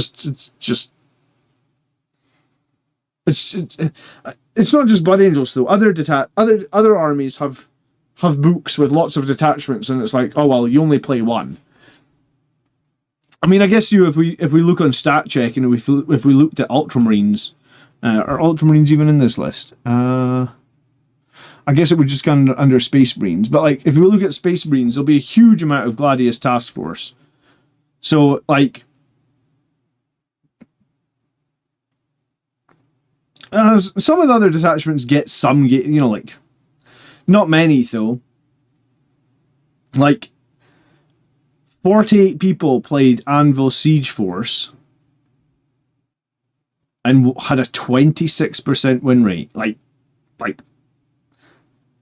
not just Blood Angels though. Other armies have books with lots of detachments, and it's like, oh well, you only play 1. I mean, I guess if we look on stat check, and if we looked at Ultramarines, are Ultramarines even in this list? I guess it would just go under Space Marines. But like, if we look at Space Marines, there'll be a huge amount of Gladius Task Force. So like, some of the other detachments get some, you know, like, not many though. Like, 48 people played Anvil Siege Force and had a 26% win rate. Like,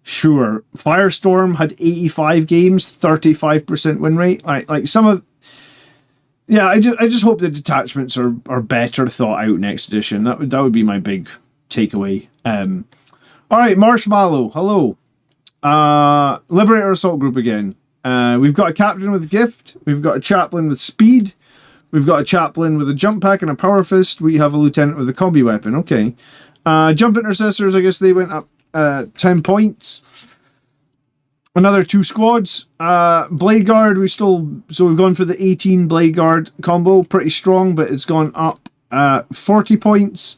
sure. Firestorm had 85 games, 35% win rate. Like some of, yeah. I just hope the detachments are better thought out next edition. That would be my big takeaway. All right, Marshmallow. Hello. Liberator Assault Group again. We've got a captain with gift. We've got a chaplain with speed. We've got a chaplain with a jump pack and a power fist. We have a lieutenant with a combi weapon. Okay. Jump intercessors, I guess they went up 10 points. Another 2 squads. Blade Guard, we've gone for the 18 Blade Guard combo. Pretty strong, but it's gone up 40 points.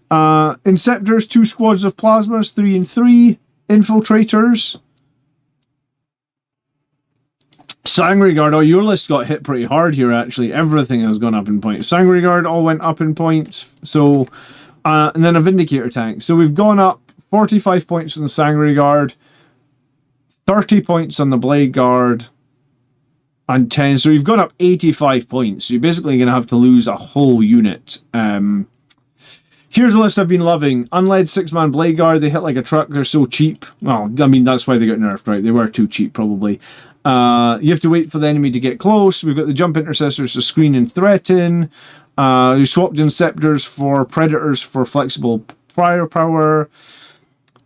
Inceptors, 2 squads of Plasmas, 3 and 3. Infiltrators. Sangry Guard, oh, your list got hit pretty hard here, actually. Everything has gone up in points. Sangry Guard all went up in points. So, and then a Vindicator tank. So we've gone up 45 points on the Sangry Guard, 30 points on the Blade Guard, and 10. So you've gone up 85 points. So you're basically going to have to lose a whole unit. Here's a list I've been loving. Unled 6-man Blade Guard. They hit like a truck. They're so cheap. Well, I mean, that's why they got nerfed, right? They were too cheap, probably. You have to wait for the enemy to get close. We've got the jump intercessors to screen and threaten. We swapped Inceptors for Predators for flexible firepower.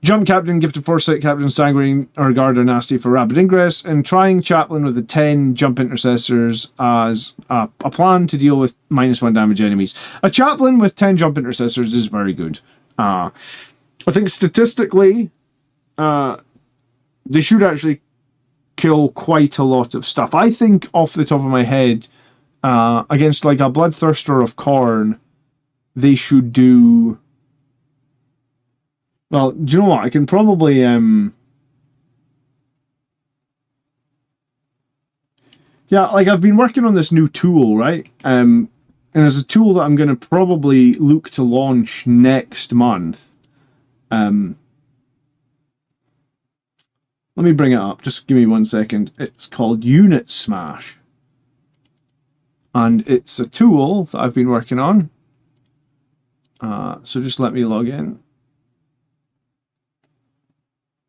Jump Captain, Gifted Foresight Captain, Sanguine or Guard are nasty for rapid ingress. And trying Chaplain with the 10 Jump Intercessors as a plan to deal with -1 damage enemies. A Chaplain with 10 Jump Intercessors is very good. I think statistically, they should actually kill quite a lot of stuff. I think off the top of my head, against like a Bloodthirster of Khorne, they should do... Well, do you know what? I can probably... Yeah, like I've been working on this new tool, right? And there's a tool that I'm going to probably look to launch next month. Let me bring it up. Just give me 1 second. It's called Unit Smash. And it's a tool that I've been working on. So just let me log in.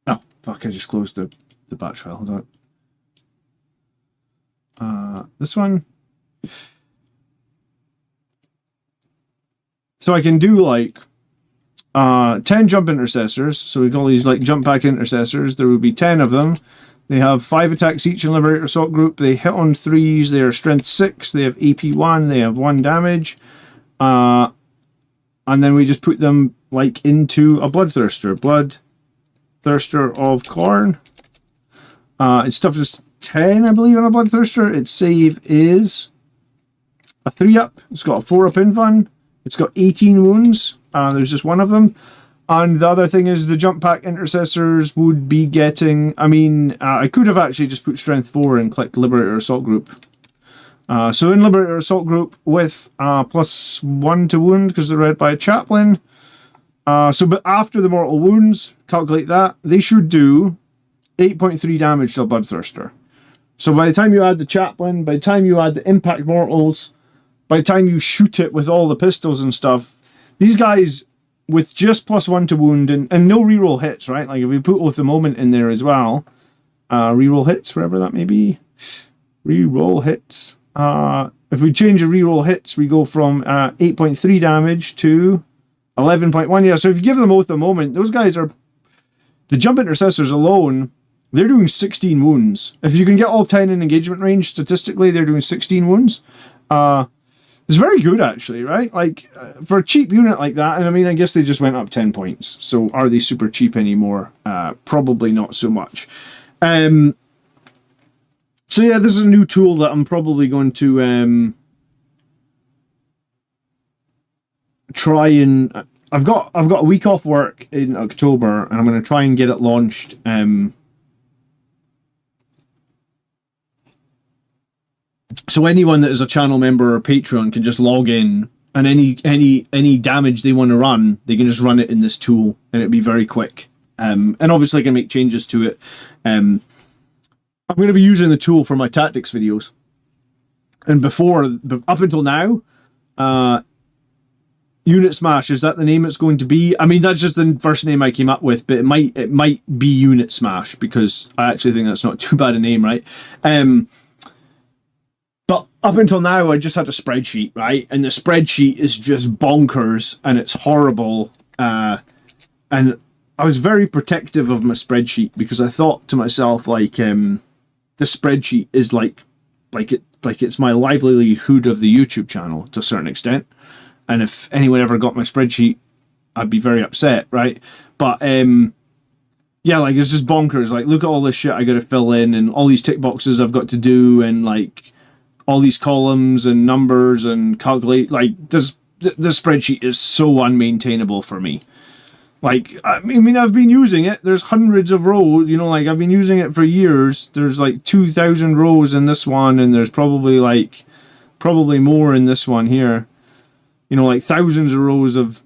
Oh, fuck, I just closed the batch file. Hold on. This one. So I can do like 10 jump intercessors. So we call these like jump pack intercessors. There would be 10 of them. They have 5 attacks each in Liberator Assault Group. They hit on 3s. They are Strength 6. They have AP 1. They have 1 damage. And then we just put them like into a Bloodthirster. Bloodthirster of Khorne. Its toughness 10, I believe, on a Bloodthirster. Its save is a 3-up. It's got a 4-up invuln. It's got 18 wounds. There's just one of them. And the other thing is the jump pack intercessors would be getting... I mean, I could have actually just put Strength 4 and clicked Liberator Assault Group. So in Liberator Assault Group with +1 to wound because they're read by a chaplain. But after the mortal wounds, calculate that, they should do 8.3 damage to a Bloodthirster. So by the time you add the chaplain, by the time you add the impact mortals, by the time you shoot it with all the pistols and stuff, these guys... with just +1 to wound and no reroll hits, right? Like if we put Oath the Moment in there as well, reroll hits, wherever that may be. Reroll hits. If we change the reroll hits, we go from 8.3 damage to 11.1. Yeah, so if you give them Oath the Moment, those guys are... the jump intercessors alone, they're doing 16 wounds. If you can get all 10 in engagement range, statistically, they're doing 16 wounds. It's very good, actually, right? Like, for a cheap unit like that, and I mean, I guess they just went up 10 points. So, are they super cheap anymore? Probably not so much. So, yeah, this is a new tool that I'm probably going to try and... I've got a week off work in October, and I'm going to try and get it launched. So anyone that is a channel member or Patreon can just log in, and any damage they want to run, they can just run it in this tool, and it'll be very quick. And obviously I can make changes to it. I'm going to be using the tool for my tactics videos. And up until now, Unit Smash, is that the name it's going to be? I mean, that's just the first name I came up with, but it might be Unit Smash, because I actually think that's not too bad a name, right? But up until now, I just had a spreadsheet, right? And the spreadsheet is just bonkers, and it's horrible. And I was very protective of my spreadsheet, because I thought to myself, like, the spreadsheet is like it's my livelihood of the YouTube channel to a certain extent. And if anyone ever got my spreadsheet, I'd be very upset, right? But yeah, like, it's just bonkers. Like, look at all this shit I got to fill in, and all these tick boxes I've got to do, and like all these columns and numbers and calculate. Like, this spreadsheet is so unmaintainable for me. Like, I mean, I've been using it. There's hundreds of rows, you know, like, I've been using it for years. There's like 2,000 rows in this one, and there's probably more in this one here. You know, like thousands of rows of...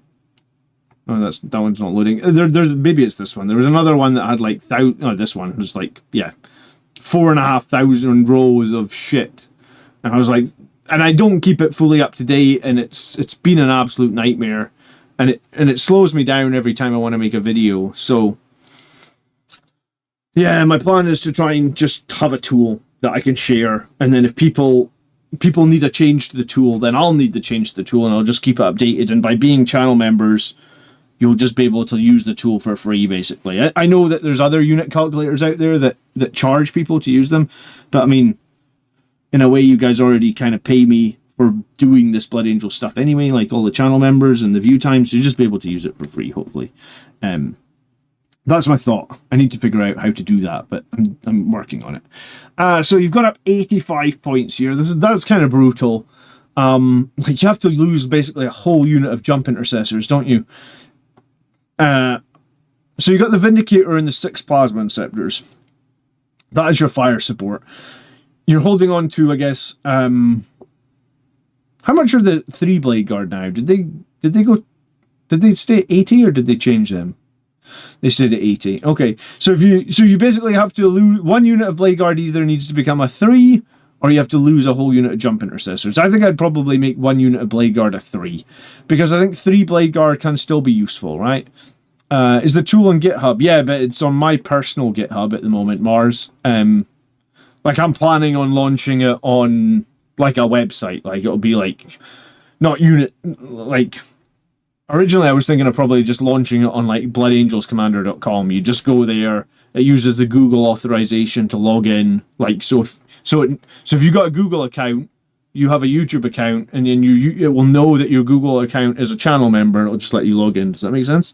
Oh, that one's not loading. There's maybe it's this one. There was another one that had like this one was like, yeah, 4,500 rows of shit. And I was like, and I don't keep it fully up to date, and it's been an absolute nightmare. And it slows me down every time I want to make a video. So yeah, my plan is to try and just have a tool that I can share, and then if people need a change to the tool, then I'll need to change the tool, and I'll just keep it updated. And by being channel members, you'll just be able to use the tool for free, basically. I know that there's other unit calculators out there that charge people to use them, but I mean, in a way, you guys already kind of pay me for doing this Blood Angel stuff anyway, like all the channel members and the view times, so you'll just be able to use it for free, hopefully. That's my thought. I need to figure out how to do that, but I'm working on it. So you've got up 85 points here. That's kind of brutal. Like, you have to lose basically a whole unit of jump intercessors, don't you? So you've got the Vindicator and the 6 Plasma Inceptors. That is your fire support. You're holding on to, I guess, how much are the 3 Blade Guard now? Did they stay at 80, or did they change them? They stayed at 80. Okay, so you basically have to lose one unit of Blade Guard. Either needs to become a 3, or you have to lose a whole unit of Jump Intercessors. I think I'd probably make one unit of Blade Guard a 3, because I think 3 Blade Guard can still be useful, right? Is the tool on GitHub? Yeah, but it's on my personal GitHub at the moment, Mars. Like, I'm planning on launching it on like a website. Like, it'll be like not unit, like Originally, I was thinking of probably just launching it on like bloodangelscommander.com. You just go there. It uses the Google authorization to log in. Like so, if you got a Google account, you have a YouTube account, and then it will know that your Google account is a channel member, and it'll just let you log in. Does that make sense?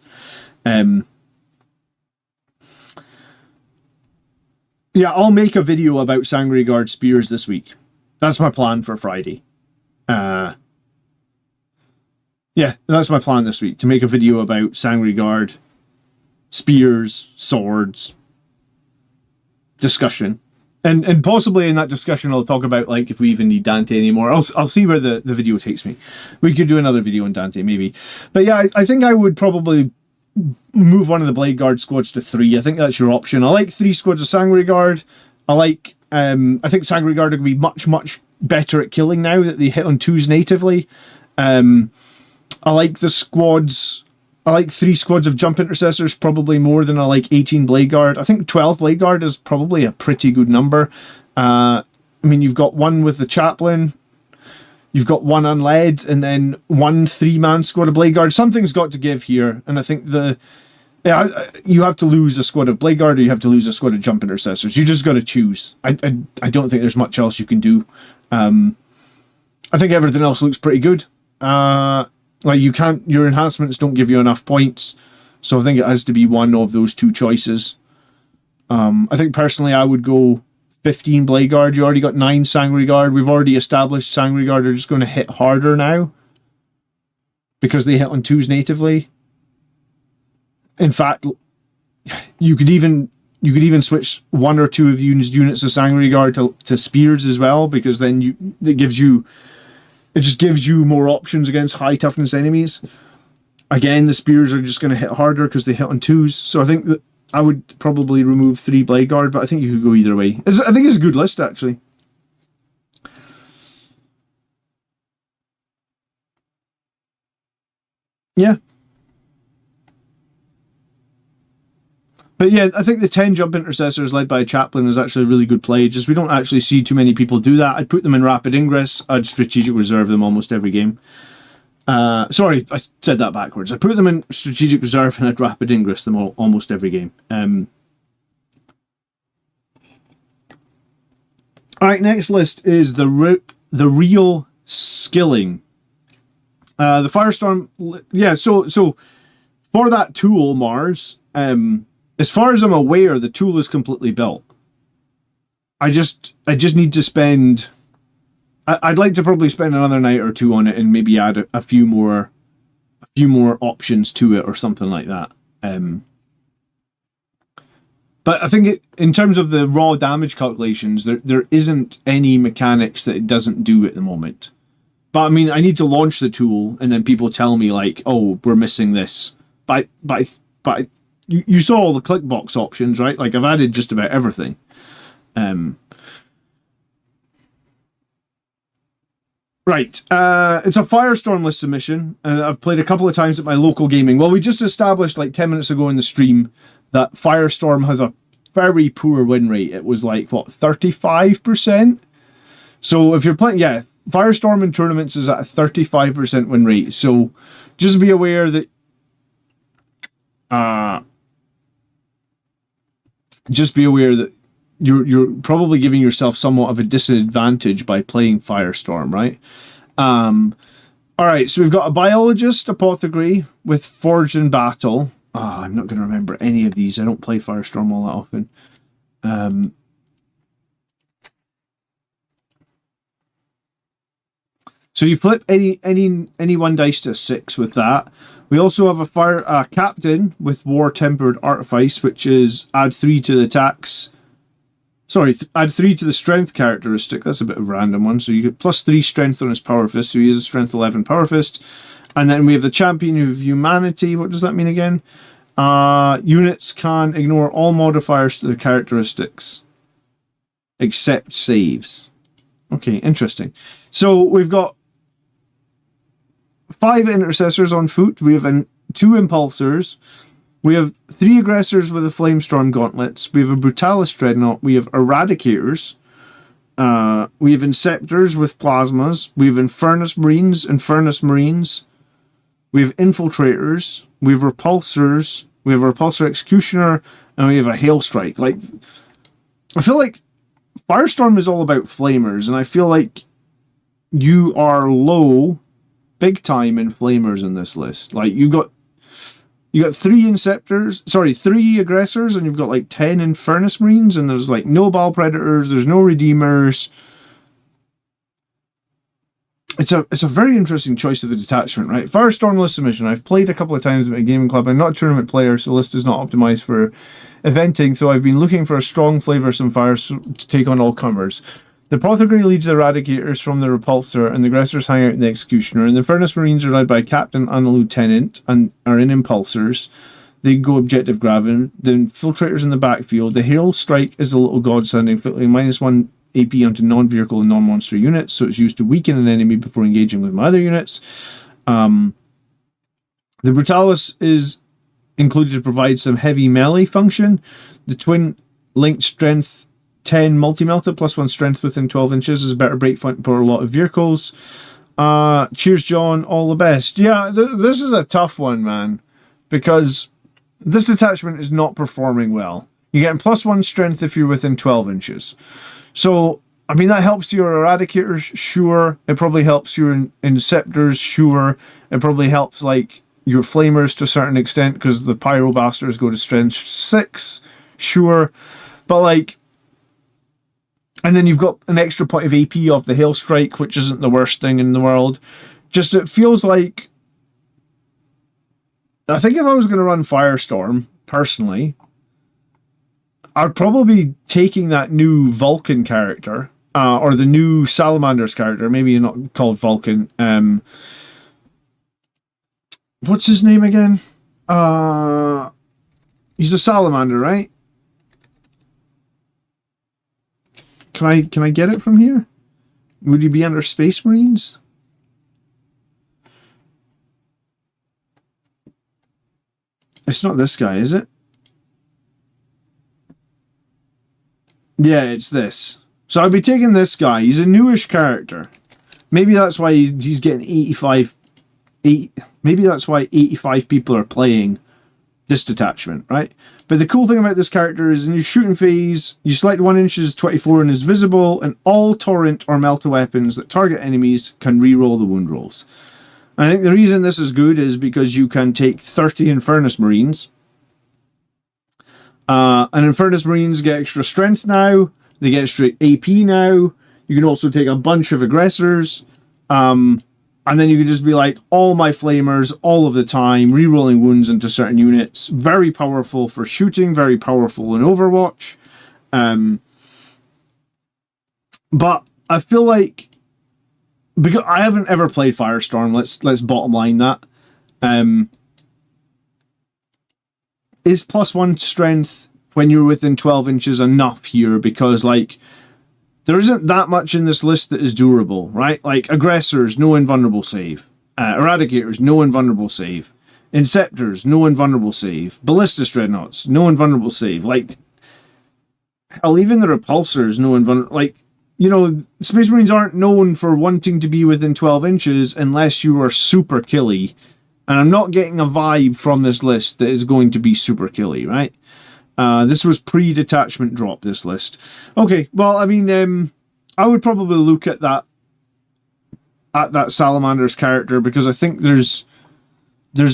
Yeah, I'll make a video about Sangre Guard spears this week. That's my plan for Friday. Yeah, that's my plan this week, to make a video about Sangre Guard spears, swords, discussion. And possibly in that discussion I'll talk about like if we even need Dante anymore. I'll see where the video takes me. We could do another video on Dante maybe. But yeah, I think I would probably move one of the Blade Guard squads to 3. I think that's your option. I like 3 squads of Sangre Guard. I think Sangre Guard are going to be much better at killing now that they hit on 2s natively. I like the squads. I like 3 squads of Jump Intercessors probably more than I like 18 Blade Guard. I think 12 Blade Guard is probably a pretty good number. I mean, you've got 1 with the Chaplain, you've got 1 unled, and then 1 3-man squad of Blade Guard. Something's got to give here, and I think you have to lose a squad of Blade Guard or you have to lose a squad of Jump Intercessors. You just got to choose. I don't think there's much else you can do. I think everything else looks pretty good. Like your enhancements don't give you enough points, so I think it has to be one of those 2 choices. I think personally I would go 15 Blade Guard. You already got 9 Sangre Guard. We've already established Sangre Guard are just going to hit harder now because they hit on 2s natively. In fact, you could even switch 1 or 2 of units of Sangre Guard to spears as well, because then it just gives you more options against high toughness enemies. Again, the spears are just going to hit harder because they hit on 2s. So I think that I would probably remove 3 Blade Guard, but I think you could go either way. I think it's a good list, actually. Yeah. But yeah, I think the 10 Jump Intercessors led by a Chaplain is actually a really good play. Just we don't actually see too many people do that. I'd put them in Rapid Ingress. I'd Strategic Reserve them almost every game. Sorry, I said that backwards. I'd put them in Strategic Reserve and I'd Rapid Ingress them almost every game. Alright, next list is the real skilling. The Firestorm... Yeah, so for that tool, Mars... as far as I'm aware, the tool is completely built. I just need to spend... I'd like to probably spend another night or 2 on it and maybe add a few more options to it or something like that. But I think in terms of the raw damage calculations, there isn't any mechanics that it doesn't do at the moment. But I mean, I need to launch the tool and then people tell me like, oh, we're missing this. But you saw all the click box options, right? Like I've added just about everything. Right, it's a Firestorm list submission. I've played a couple of times at my local gaming. Well, we just established like 10 minutes ago in the stream that Firestorm has a very poor win rate. It was like, what, 35%? So if you're playing, yeah, Firestorm in tournaments is at a 35% win rate. So just be aware that you're probably giving yourself somewhat of a disadvantage by playing Firestorm, right? Alright, so we've got a Biologist, Apothecary with Forged in Battle. I'm not going to remember any of these. I don't play Firestorm all that often. So you flip any 1 dice to a 6 with that. We also have a Captain with War Tempered Artifice, which is add 3 to the attacks. Sorry, add 3 to the strength characteristic. That's a bit of a random one. So you get +3 strength on his Power Fist. So he has a strength 11 Power Fist. And then we have the Champion of Humanity. What does that mean again? Units can ignore all modifiers to their characteristics, except saves. Okay, interesting. So we've got 5 Intercessors on foot. We have 2 Impulsors. We have 3 Aggressors with the Flamestorm Gauntlets. We have a Brutalis Dreadnought. We have Eradicators. We have Inceptors with Plasmas. We have Infernus Marines. we have infiltrators, we have repulsors, we have a repulsor executioner, and we have a hail strike. Like, I feel like Firestorm is all about flamers, and I feel like you are low, big time in flamers in this list. Like, you got 3 aggressors, and you've got like 10 Infernus Marines, and there's like no Bile Predators, there's no Redeemers. It's a very interesting choice of the detachment, right? Firestorm list submission. I've played a couple of times at a gaming club. I'm not a tournament player, so the list is not optimized for eventing, so I've been looking for a strong flavoursome fire to take on all comers. The Apothecary leads the Eradicators from the Repulsor, and the Aggressors hang out in the Executioner, and the Furnace Marines are led by a Captain and a Lieutenant, and are in Impulsors. They go objective grabbing. The Infiltrators in the backfield. The Hail Strike is a little godsend, inflicting -1 AP onto non-vehicle and non-monster units, so it's used to weaken an enemy before engaging with my other units. The Brutalis is included to provide some heavy melee function. The Twin Linked Strength 10 multi-melta +1 strength within 12 inches is a better breakpoint for a lot of vehicles. Cheers, John. All the best. Yeah, this is a tough one, man, because this attachment is not performing well. You're getting +1 strength if you're within 12 inches. So, I mean, that helps your Eradicators, sure. It probably helps your Inceptors, sure. It probably helps, like, your Flamers to a certain extent, because the Pyro Bastards go to strength 6, sure. But, like, and then you've got an extra point of AP off the Hail Strike, which isn't the worst thing in the world. Just, it feels like... I think if I was going to run Firestorm, personally, I'd probably be taking that new Vulcan character, or the new Salamander's character. Maybe he's not called Vulcan. What's his name again? He's a Salamander, right? Can I get it from here? Would he be under Space Marines? It's not this guy, is it? Yeah, it's this. So I'd be taking this guy. He's a newish character. Maybe that's why he's getting 85. Maybe that's why 85 people are playing this detachment, right? But the cool thing about this character is in your shooting phase, you select 1 inches 24 and is visible, and all torrent or melta weapons that target enemies can reroll the wound rolls. And I think the reason this is good is because you can take 30 Infernus Marines. And Infernus Marines get extra strength now. They get extra AP now. You can also take a bunch of aggressors. And then you can just be like, all my flamers, all of the time, rerolling wounds into certain units. Very powerful for shooting, very powerful in Overwatch. But I feel like, because I haven't ever played Firestorm, let's bottom line that. Is +1 strength when you're within 12 inches enough here? Because, like, there isn't that much in this list that is durable, right? Like, Aggressors, no invulnerable save. Eradicators, no invulnerable save. Inceptors, no invulnerable save. Ballistus Dreadnoughts, no invulnerable save. Like, hell, even the Repulsors, no invulnerable... Like, you know, Space Marines aren't known for wanting to be within 12 inches unless you are super killy. And I'm not getting a vibe from this list that is going to be super killy, right? This was pre-detachment drop, this list. Okay, well, I mean, I would probably look at that Salamander's character, because I think there's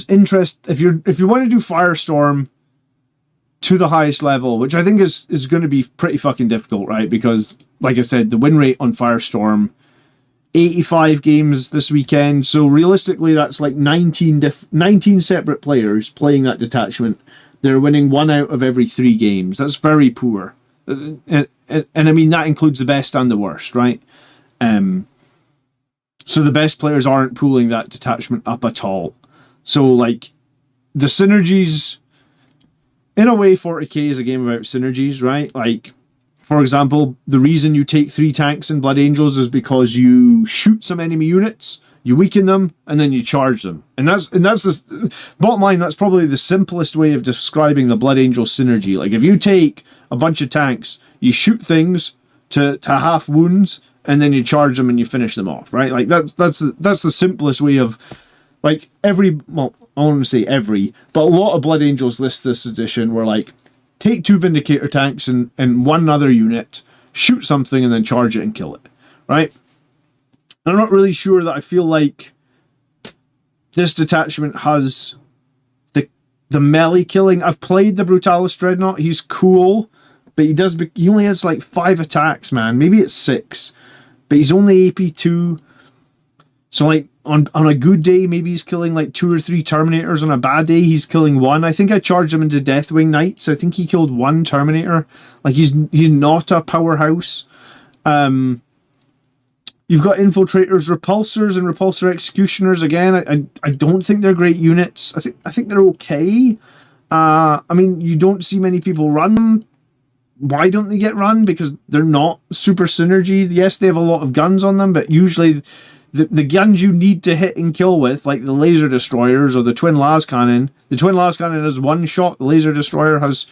interest. If you want to do Firestorm to the highest level, which I think is going to be pretty fucking difficult, right? Because, like I said, the win rate on Firestorm, 85 games this weekend, so realistically that's like 19 separate players playing that detachment. They're winning 1 out of every 3 games. That's very poor. And I mean, that includes the best and the worst, right? So the best players aren't pulling that detachment up at all. So, like, the synergies... In a way, 40k is a game about synergies, right? Like, for example, the reason you take 3 tanks in Blood Angels is because you shoot some enemy units, you weaken them, and then you charge them. And that's the bottom line. That's probably the simplest way of describing the Blood Angel synergy. Like, if you take a bunch of tanks, you shoot things to half wounds, and then you charge them and you finish them off, right? Like, that's the simplest way of like every, well, I don't want to say every, but a lot of Blood Angels lists this edition were like, take 2 Vindicator tanks and one other unit, shoot something and then charge it and kill it, right? And I'm not really sure that I feel like this detachment has the melee killing. I've played the Brutalis Dreadnought, he's cool, but he only has like 5 attacks, man. Maybe it's 6, but he's only AP2. So like on a good day, maybe he's killing like 2 or 3 Terminators. On a bad day, he's killing 1. I think I charged him into Deathwing Knights. I think he killed 1 Terminator. Like he's not a powerhouse. You've got Infiltrators, Repulsors, and Repulsor Executioners. Again, I don't think they're great units. I think they're okay. I mean, you don't see many people run them. Why don't they get run? Because they're not super synergy. Yes, they have a lot of guns on them, but usually the guns you need to hit and kill with, like the Laser Destroyers or the Twin Las Cannon. The Twin Las Cannon has 1 shot. The Laser Destroyer has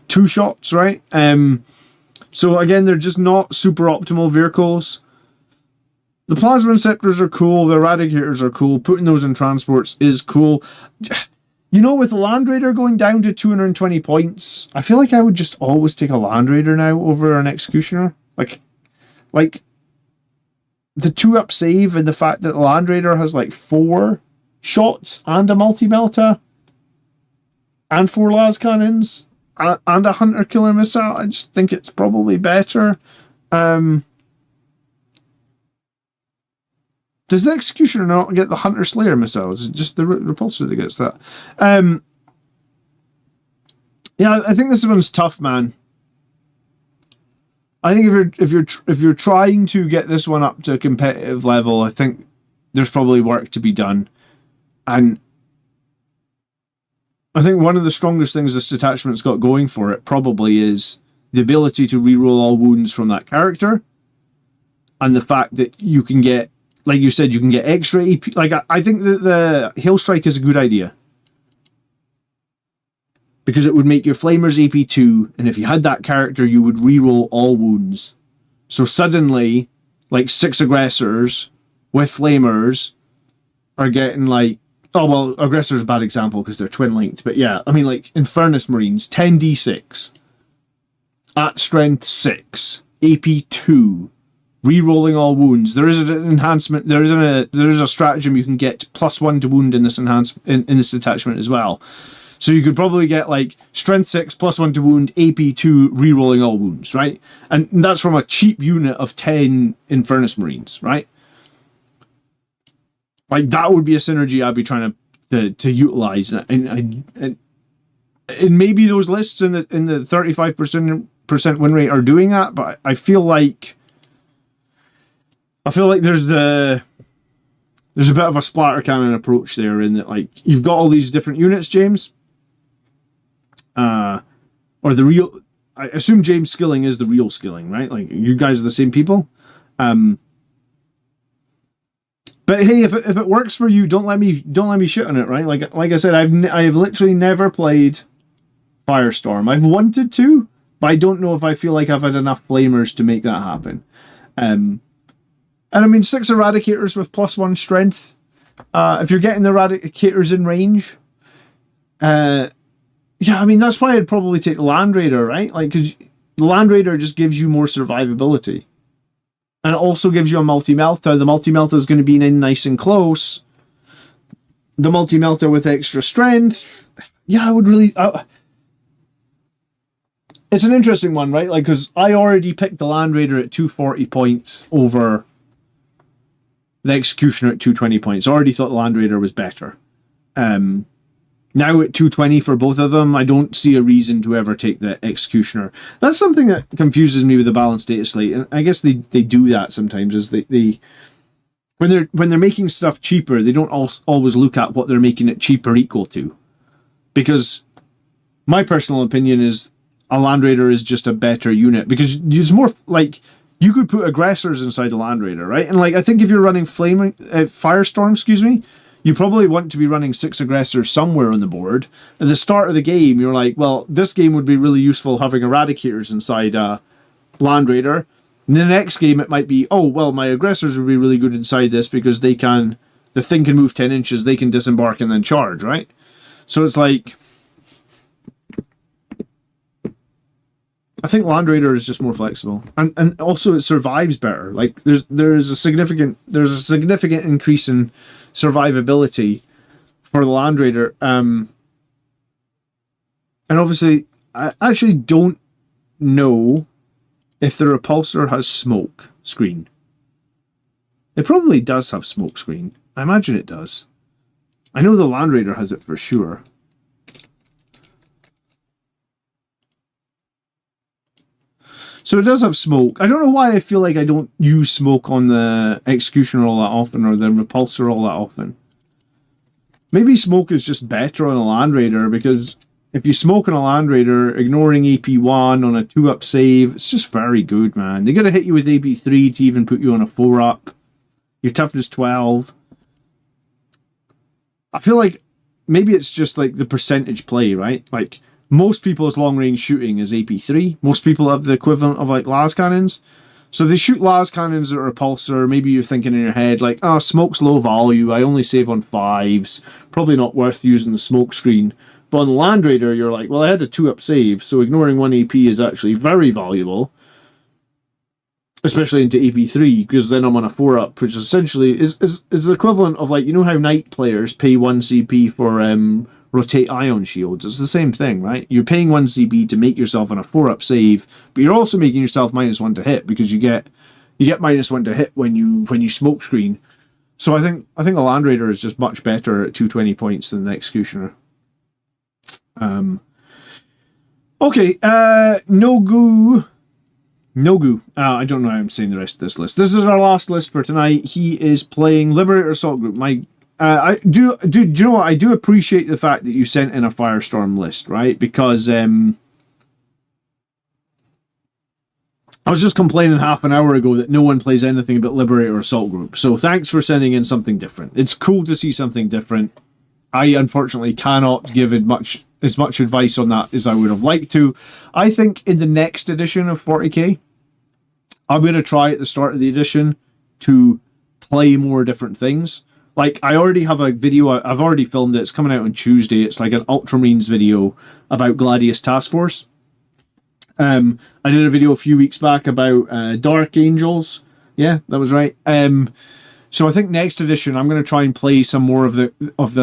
2 shots, right? So again, they're just not super optimal vehicles. The Plasma Inceptors are cool. The Eradicators are cool. Putting those in transports is cool. You know, with the Land Raider going down to 220 points, I feel like I would just always take a Land Raider now over an Executioner. Like the 2-up save and the fact that the Land Raider has like 4 shots and a multi-melta and 4 las cannons and a hunter killer missile. I just think it's probably better. Does the Executioner not get the Hunter Slayer missiles? Is it just the Repulsor that gets that? Yeah, I think this one's tough, man. I think if you're trying to get this one up to a competitive level, I think there's probably work to be done. And I think one of the strongest things this detachment's got going for it probably is the ability to reroll all wounds from that character, and the fact that you can get, like you said, you can get extra AP. Like, I think that the Hail Strike is a good idea. Because it would make your Flamers AP2, and if you had that character, you would reroll all wounds. So suddenly, like 6 Aggressors with Flamers are getting like... Oh, well, Aggressor's a bad example because they're twin-linked. But yeah, I mean, like, Infernus Marines, 10d6. At Strength 6. AP2. Rerolling all wounds. There is an enhancement. There is a stratagem you can get +1 to wound in this in this detachment as well. So you could probably get like Strength 6 +1 to wound, AP2, rerolling all wounds, right? And that's from a cheap unit of 10 Infernus Marines, right? Like that would be a synergy I'd be trying to utilize, and maybe those lists in the 35% win rate are doing that, but I feel like there's a bit of a splatter cannon approach there, in that like you've got all these different units, James. Or the real, I assume James Skilling is the real Skilling, right? Like you guys are the same people. But hey, if it works for you, don't let me shit on it, right? Like I said, I've literally never played Firestorm. I've wanted to, but I don't know if I feel like I've had enough Flamers to make that happen. And I mean, 6 Eradicators with +1 strength. If you're getting the Eradicators in range, yeah, I mean, that's why I'd probably take the Land Raider, right? Like, because the Land Raider just gives you more survivability. And it also gives you a multi-melta. The multi-melta is going to be in nice and close. The multi-melta with extra strength. Yeah, I would really... it's an interesting one, right? Like, because I already picked the Land Raider at 240 points over the Executioner at 220 points. I already thought the Land Raider was better. Now at 220 for both of them, I don't see a reason to ever take the Executioner. That's something that confuses me with the balanced data slate, and I guess they do that sometimes. Is they when they're making stuff cheaper, they don't always look at what they're making it cheaper equal to. Because my personal opinion is a Land Raider is just a better unit, because it's more like you could put Aggressors inside the Land Raider, right? And like I think if you're running Firestorm, you probably want to be running 6 Aggressors somewhere on the board. At the start of the game, you're like, well, this game would be really useful having Eradicators inside Land Raider. In the next game, it might be, oh, well, my Aggressors would be really good inside this because they can the thing can move 10 inches, they can disembark and then charge, right? So it's like, I think Land Raider is just more flexible, and also it survives better. Like there's a significant increase in survivability for the Land Raider. And obviously, I actually don't know if the repulsor has smoke screen. It probably does have smoke screen. I imagine it does. I know the Land Raider has it for sure. So it does have smoke. I don't know why I feel like I don't use smoke on the Executioner all that often, or the Repulsor all that often. Maybe smoke is just better on a Land Raider, because if you smoke on a Land Raider, ignoring AP1 on a 2-up save, it's just very good, man. They gotta hit you with AP3 to even put you on a 4-up. Your toughness 12. I feel like maybe it's just like the percentage play, right? Like, most people's long-range shooting is AP3. Most people have the equivalent of, like, las cannons. So if they shoot las cannons at a repulsor, maybe you're thinking in your head, like, oh, smoke's low value, I only save on 5s, probably not worth using the smoke screen. But on the Land Raider, you're like, well, I had a 2-up save, so ignoring 1 AP is actually very valuable. Especially into AP3, because then I'm on a 4-up, which essentially is the equivalent of, like, you know how Knight players pay 1 CP for rotate ion shields? It's the same thing, right? You're paying 1 CP to make yourself on a 4-up save, but you're also making yourself -1 to hit, because you get -1 to hit when you smoke screen. So I think the Land Raider is just much better at 220 points than the Executioner. Okay, Nogu. I don't know how I'm saying the rest of this list. This is our last list for tonight. He is playing Liberator Assault Group. Do you know what? I do appreciate the fact that you sent in a Firestorm list, right? Because I was just complaining half an hour ago that no one plays anything but Liberator Assault Group. So thanks for sending in something different. It's cool to see something different. I unfortunately cannot give as much advice on that as I would have liked to. I think in the next edition of 40k, I'm going to try at the start of the edition to play more different things. Like, I already have a video, I've already filmed it, it's coming out on Tuesday. It's like an Ultramarines video about Gladius Task Force. I did a video a few weeks back about Dark Angels. Yeah, that was right. So I think next edition I'm going to try and play some more of the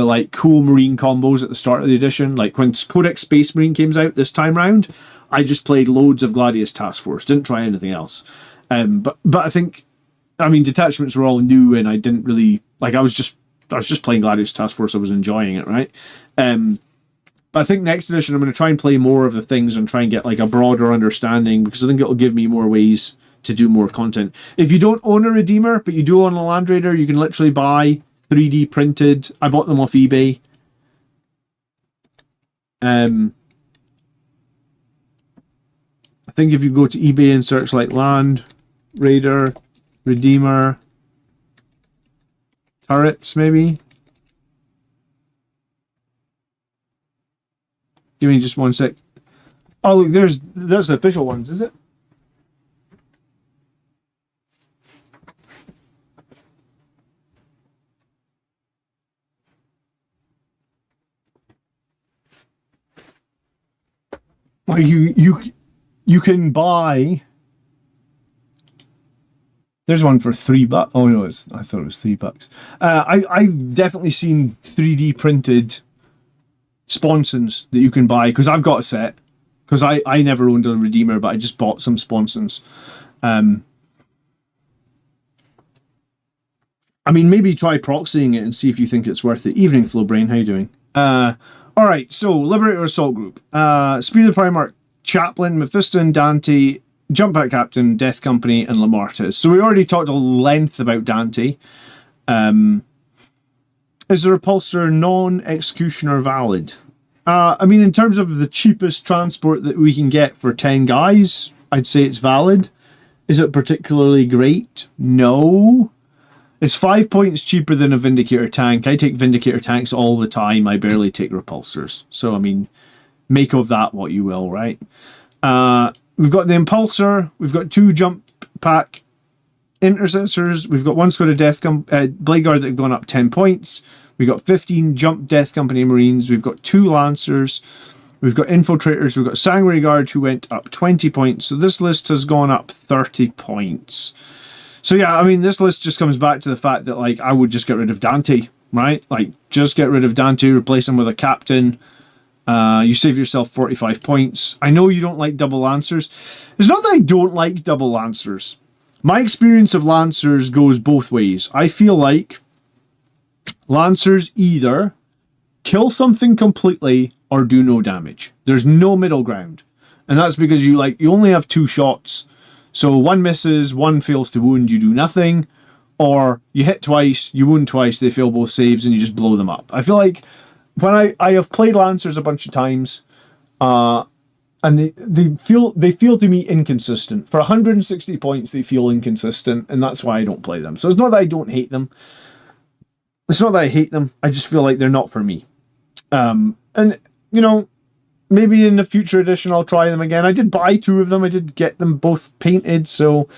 like cool Marine combos at the start of the edition. Like when Codex Space Marine came out this time round, I just played loads of Gladius Task Force. Didn't try anything else. But I think, I mean, detachments were all new, and I didn't really like. I was just playing Gladius Task Force. I was enjoying it, right? But I think next edition I'm going to try and play more of the things and try and get like a broader understanding, because I think it'll give me more ways to do more content. If you don't own a Redeemer, but you do own a Land Raider, you can literally buy 3D printed. I bought them off eBay. I think if you go to eBay and search like Land Raider, Redeemer, turrets, maybe. Give me just 1 sec. Oh, look, there's the official ones, is it? Well, you can buy. There's one for $3. Oh no, I thought it was $3. I've definitely seen 3D printed sponsons that you can buy, because I've got a set. Because I never owned a Redeemer, but I just bought some sponsons. I mean, maybe try proxying it and see if you think it's worth it. Evening, Flowbrain, how you doing? Alright, so Liberator Assault Group. Speed of the Primarch, Chaplain, Mephiston, Dante, Jump Back Captain, Death Company, and Lamartis. So we already talked at length about Dante. Is the Repulsor non-Executioner valid? I mean, in terms of the cheapest transport that we can get for 10 guys, I'd say it's valid. Is it particularly great? No. It's 5 points cheaper than a Vindicator tank. I take Vindicator tanks all the time. I barely take Repulsors. So, I mean, make of that what you will, right? We've got the Impulsor. We've got 2 Jump Pack intercessors, we've got 1 squad of Blade Guard that have gone up 10 points. We've got 15 Jump Death Company Marines. We've got 2 Lancers. We've got Infiltrators. We've got Sanguinary Guard who went up 20 points. So this list has gone up 30 points. So yeah, I mean, this list just comes back to the fact that, like, I would just get rid of Dante, right? Like, just get rid of Dante, replace him with a Captain. You save yourself 45 points. I know you don't like double Lancers. It's not that I don't like double Lancers. My experience of Lancers goes both ways. I feel like Lancers either kill something completely or do no damage. There's no middle ground. And that's because you only have 2 shots. So 1 misses, 1 fails to wound, you do nothing. Or you hit twice, you wound twice, they fail both saves, and you just blow them up. I feel like when I have played Lancers a bunch of times, and they feel to me inconsistent. For 160 points, they feel inconsistent, and that's why I don't play them. So it's not that I don't hate them. It's not that I hate them. I just feel like they're not for me. And, you know, maybe in the future edition I'll try them again. I did buy 2 of them. I did get them both painted. So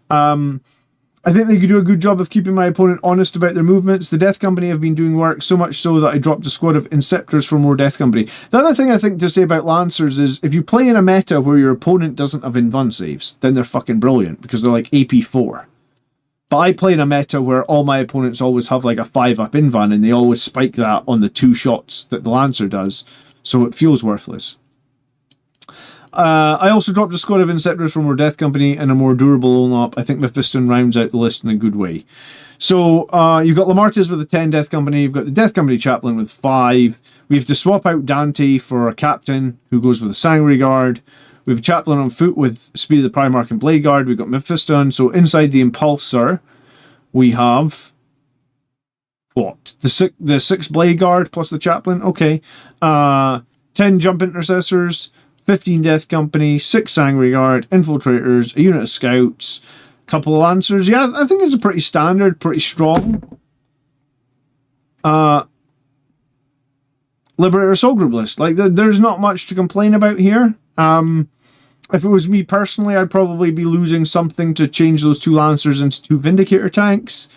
I think they could do a good job of keeping my opponent honest about their movements. The Death Company have been doing work, so much so that I dropped a squad of Inceptors for more Death Company. The other thing I think to say about Lancers is if you play in a meta where your opponent doesn't have invuln saves, then they're fucking brilliant because they're like AP 4. But I play in a meta where all my opponents always have like a 5-up invuln, and they always spike that on the 2 shots that the Lancer does, so it feels worthless. I also dropped a squad of Inceptors for more Death Company and a more durable own-up. I think Mephiston rounds out the list in a good way. So you've got Lamartis with a 10 Death Company, you've got the Death Company Chaplain with 5. We have to swap out Dante for a Captain who goes with a Sanguinary Guard. We have a Chaplain on foot with Speed of the Primarch and Blade Guard. We've got Mephiston. So inside the Impulsor, we have what? The 6 Blade Guard plus the Chaplain. Okay. 10 Jump Intercessors, 15 Death Company, 6 Sanguinary Guard, Infiltrators, a unit of Scouts, a couple of Lancers. Yeah, I think it's a pretty standard, pretty strong Liberator Soul Group list. Like, there's not much to complain about here. If it was me personally, I'd probably be losing something to change those 2 Lancers into 2 Vindicator tanks.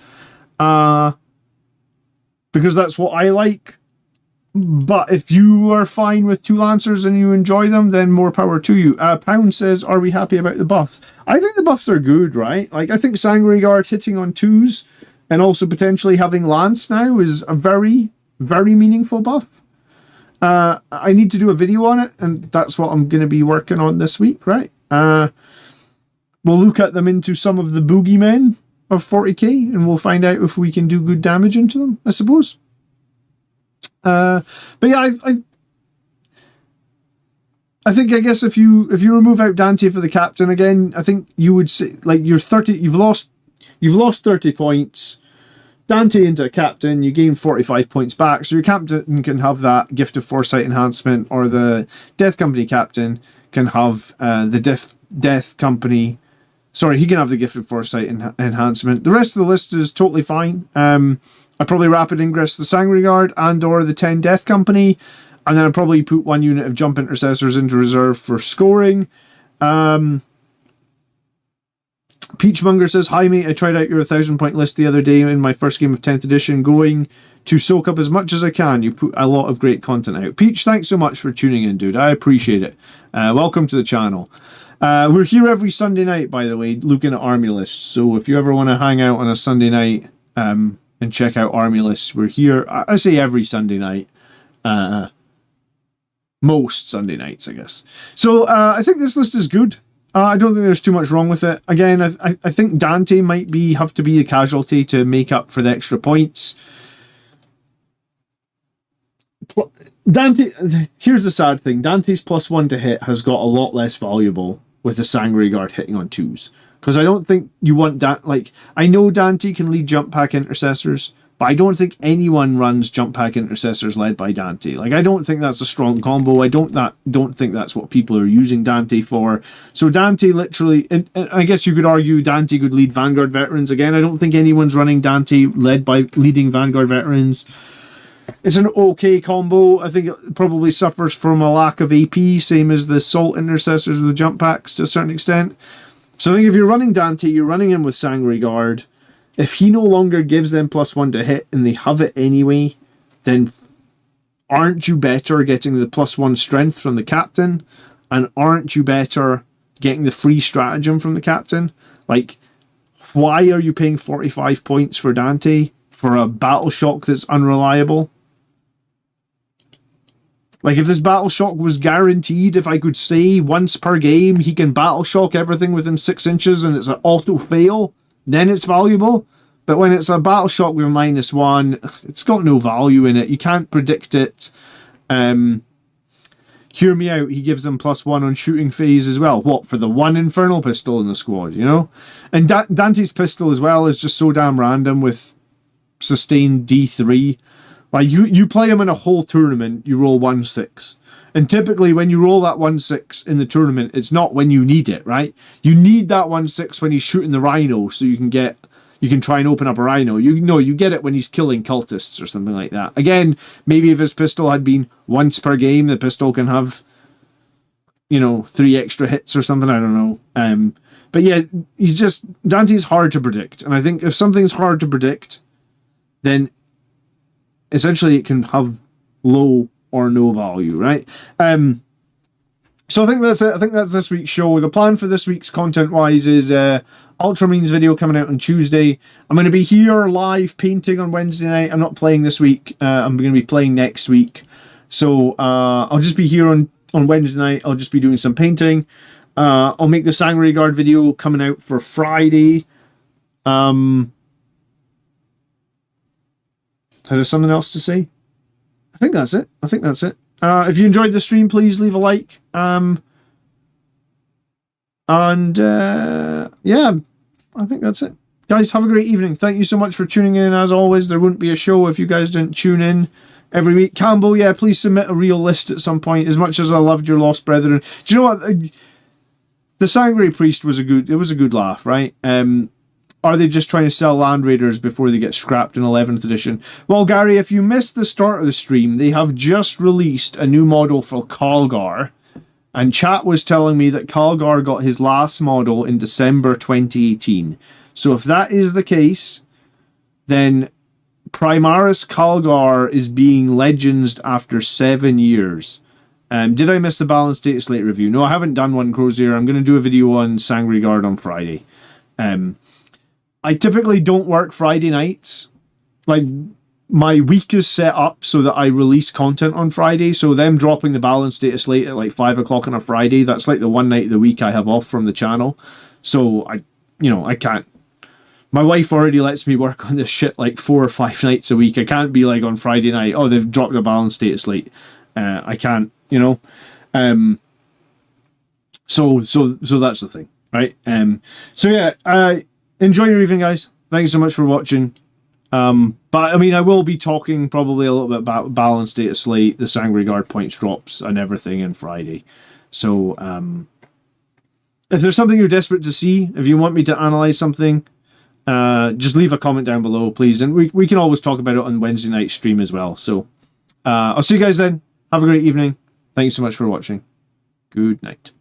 Because that's what I like. But if you are fine with 2 Lancers and you enjoy them, then more power to you. Pound says, are we happy about the buffs? I think the buffs are good, right? Like, I think Sanguinary Guard hitting on 2s and also potentially having Lance now is a very, very meaningful buff. I need to do a video on it, and that's what I'm going to be working on this week, right? We'll look at them into some of the boogeymen of 40k, and we'll find out if we can do good damage into them, I suppose. But yeah, I think, I guess if you remove out Dante for the Captain again, I think you would say, like, you've lost 30 points. Dante into a Captain, you gain 45 points back, so your Captain can have that Gift of Foresight enhancement, or the Death Company Captain can have the Death Company. Sorry, he can have the Gift of Foresight enhancement. The rest of the list is totally fine. I'd probably Rapid Ingress the Sanguinary Guard and or the 10 Death Company, and then I'd probably put 1 unit of Jump Intercessors into reserve for scoring. Peachmonger says, hi mate, I tried out your 1,000 point list the other day in my first game of 10th edition, going to soak up as much as I can. You put a lot of great content out. Peach, thanks so much for tuning in, dude. I appreciate it. Welcome to the channel. We're here every Sunday night, by the way, looking at army lists. So if you ever want to hang out on a Sunday night and check out army lists, we're here. I say every Sunday night. Most Sunday nights, I guess. So I think this list is good. I don't think there's too much wrong with it. Again, I think Dante might have to be the casualty to make up for the extra points. Dante, here's the sad thing. Dante's +1 to hit has got a lot less valuable with the Sanguinary Guard hitting on 2s. Because I don't think you want that. Like, I know Dante can lead Jump Pack Intercessors, but I don't think anyone runs Jump Pack Intercessors led by Dante. Like, I don't think that's a strong combo. I don't think that's what people are using Dante for. So Dante literally, and I guess you could argue Dante could lead Vanguard Veterans. Again, I don't think anyone's running Dante led by leading Vanguard Veterans. It's an okay combo. I think it probably suffers from a lack of AP, same as the Salt Intercessors with the Jump Packs to a certain extent. So I think if you're running Dante, you're running him with Sangre Guard. If he no longer gives them +1 to hit and they have it anyway, then aren't you better getting the +1 strength from the captain? And aren't you better getting the free stratagem from the captain? Like, why are you paying 45 points for Dante for a battle shock that's unreliable? Like, if this battle shock was guaranteed, if I could say once per game he can battle shock everything within 6 inches and it's an auto fail, then it's valuable. But when it's a battle shock with a -1, it's got no value in it. You can't predict it. Hear me out, he gives them +1 on shooting phase as well. What, for the one infernal pistol in the squad, you know? And Dante's pistol as well is just so damn random with sustained D3. Like, you play him in a whole tournament, you roll 1/6. And typically when you roll that 1/6 in the tournament, it's not when you need it, right? You need that 1/6 when he's shooting the rhino so you can try and open up a rhino. You get it when he's killing cultists or something like that. Again, maybe if his pistol had been once per game, the pistol can have, 3 extra hits or something. I don't know. But yeah, Dante's hard to predict. And I think if something's hard to predict, then essentially it can have low or no value, right? So I think that's it. I think that's this week's show. The plan for this week's content-wise is Ultramarines video coming out on Tuesday. I'm going to be here live painting on Wednesday night. I'm not playing this week. I'm going to be playing next week. So I'll just be here on Wednesday night. I'll just be doing some painting. I'll make the Sangre Guard video coming out for Friday. Is there something else to say? I think that's it. If you enjoyed the stream, please leave a like. Yeah, I think that's it. Guys, have a great evening. Thank you so much for tuning in. As always, there wouldn't be a show if you guys didn't tune in every week. Campbell, yeah, please submit a real list at some point. As much as I loved your Lost Brethren. Do you know what? The Sangre Priest was a good laugh, right? Are they just trying to sell Land Raiders before they get scrapped in 11th edition? Well, Gary, if you missed the start of the stream, they have just released a new model for Calgar. And chat was telling me that Calgar got his last model in December 2018. So if that is the case, then Primaris Calgar is being Legends after 7 years. Did I miss the Balance Data Slate review? No, I haven't done one, Crozier. I'm going to do a video on Sangre Guard on Friday. I typically don't work Friday nights. Like, my week is set up so that I release content on Friday. So them dropping the Balance Data Slate at like 5 o'clock on a Friday, that's like the one night of the week I have off from the channel. So I can't. My wife already lets me work on this shit like 4 or 5 nights a week. I can't be like on Friday night, oh, they've dropped the Balance Data Slate. I can't, So that's the thing, right? So yeah, enjoy your evening, guys. Thanks so much for watching. But I mean, I will be talking probably a little bit about Balance Data Slate, the Sangre Guard points drops, and everything on Friday. So if there's something you're desperate to see, if you want me to analyze something, just leave a comment down below, please, and we can always talk about it on Wednesday night stream as well. So I'll see you guys then. Have a great evening. Thank you so much for watching. Good night.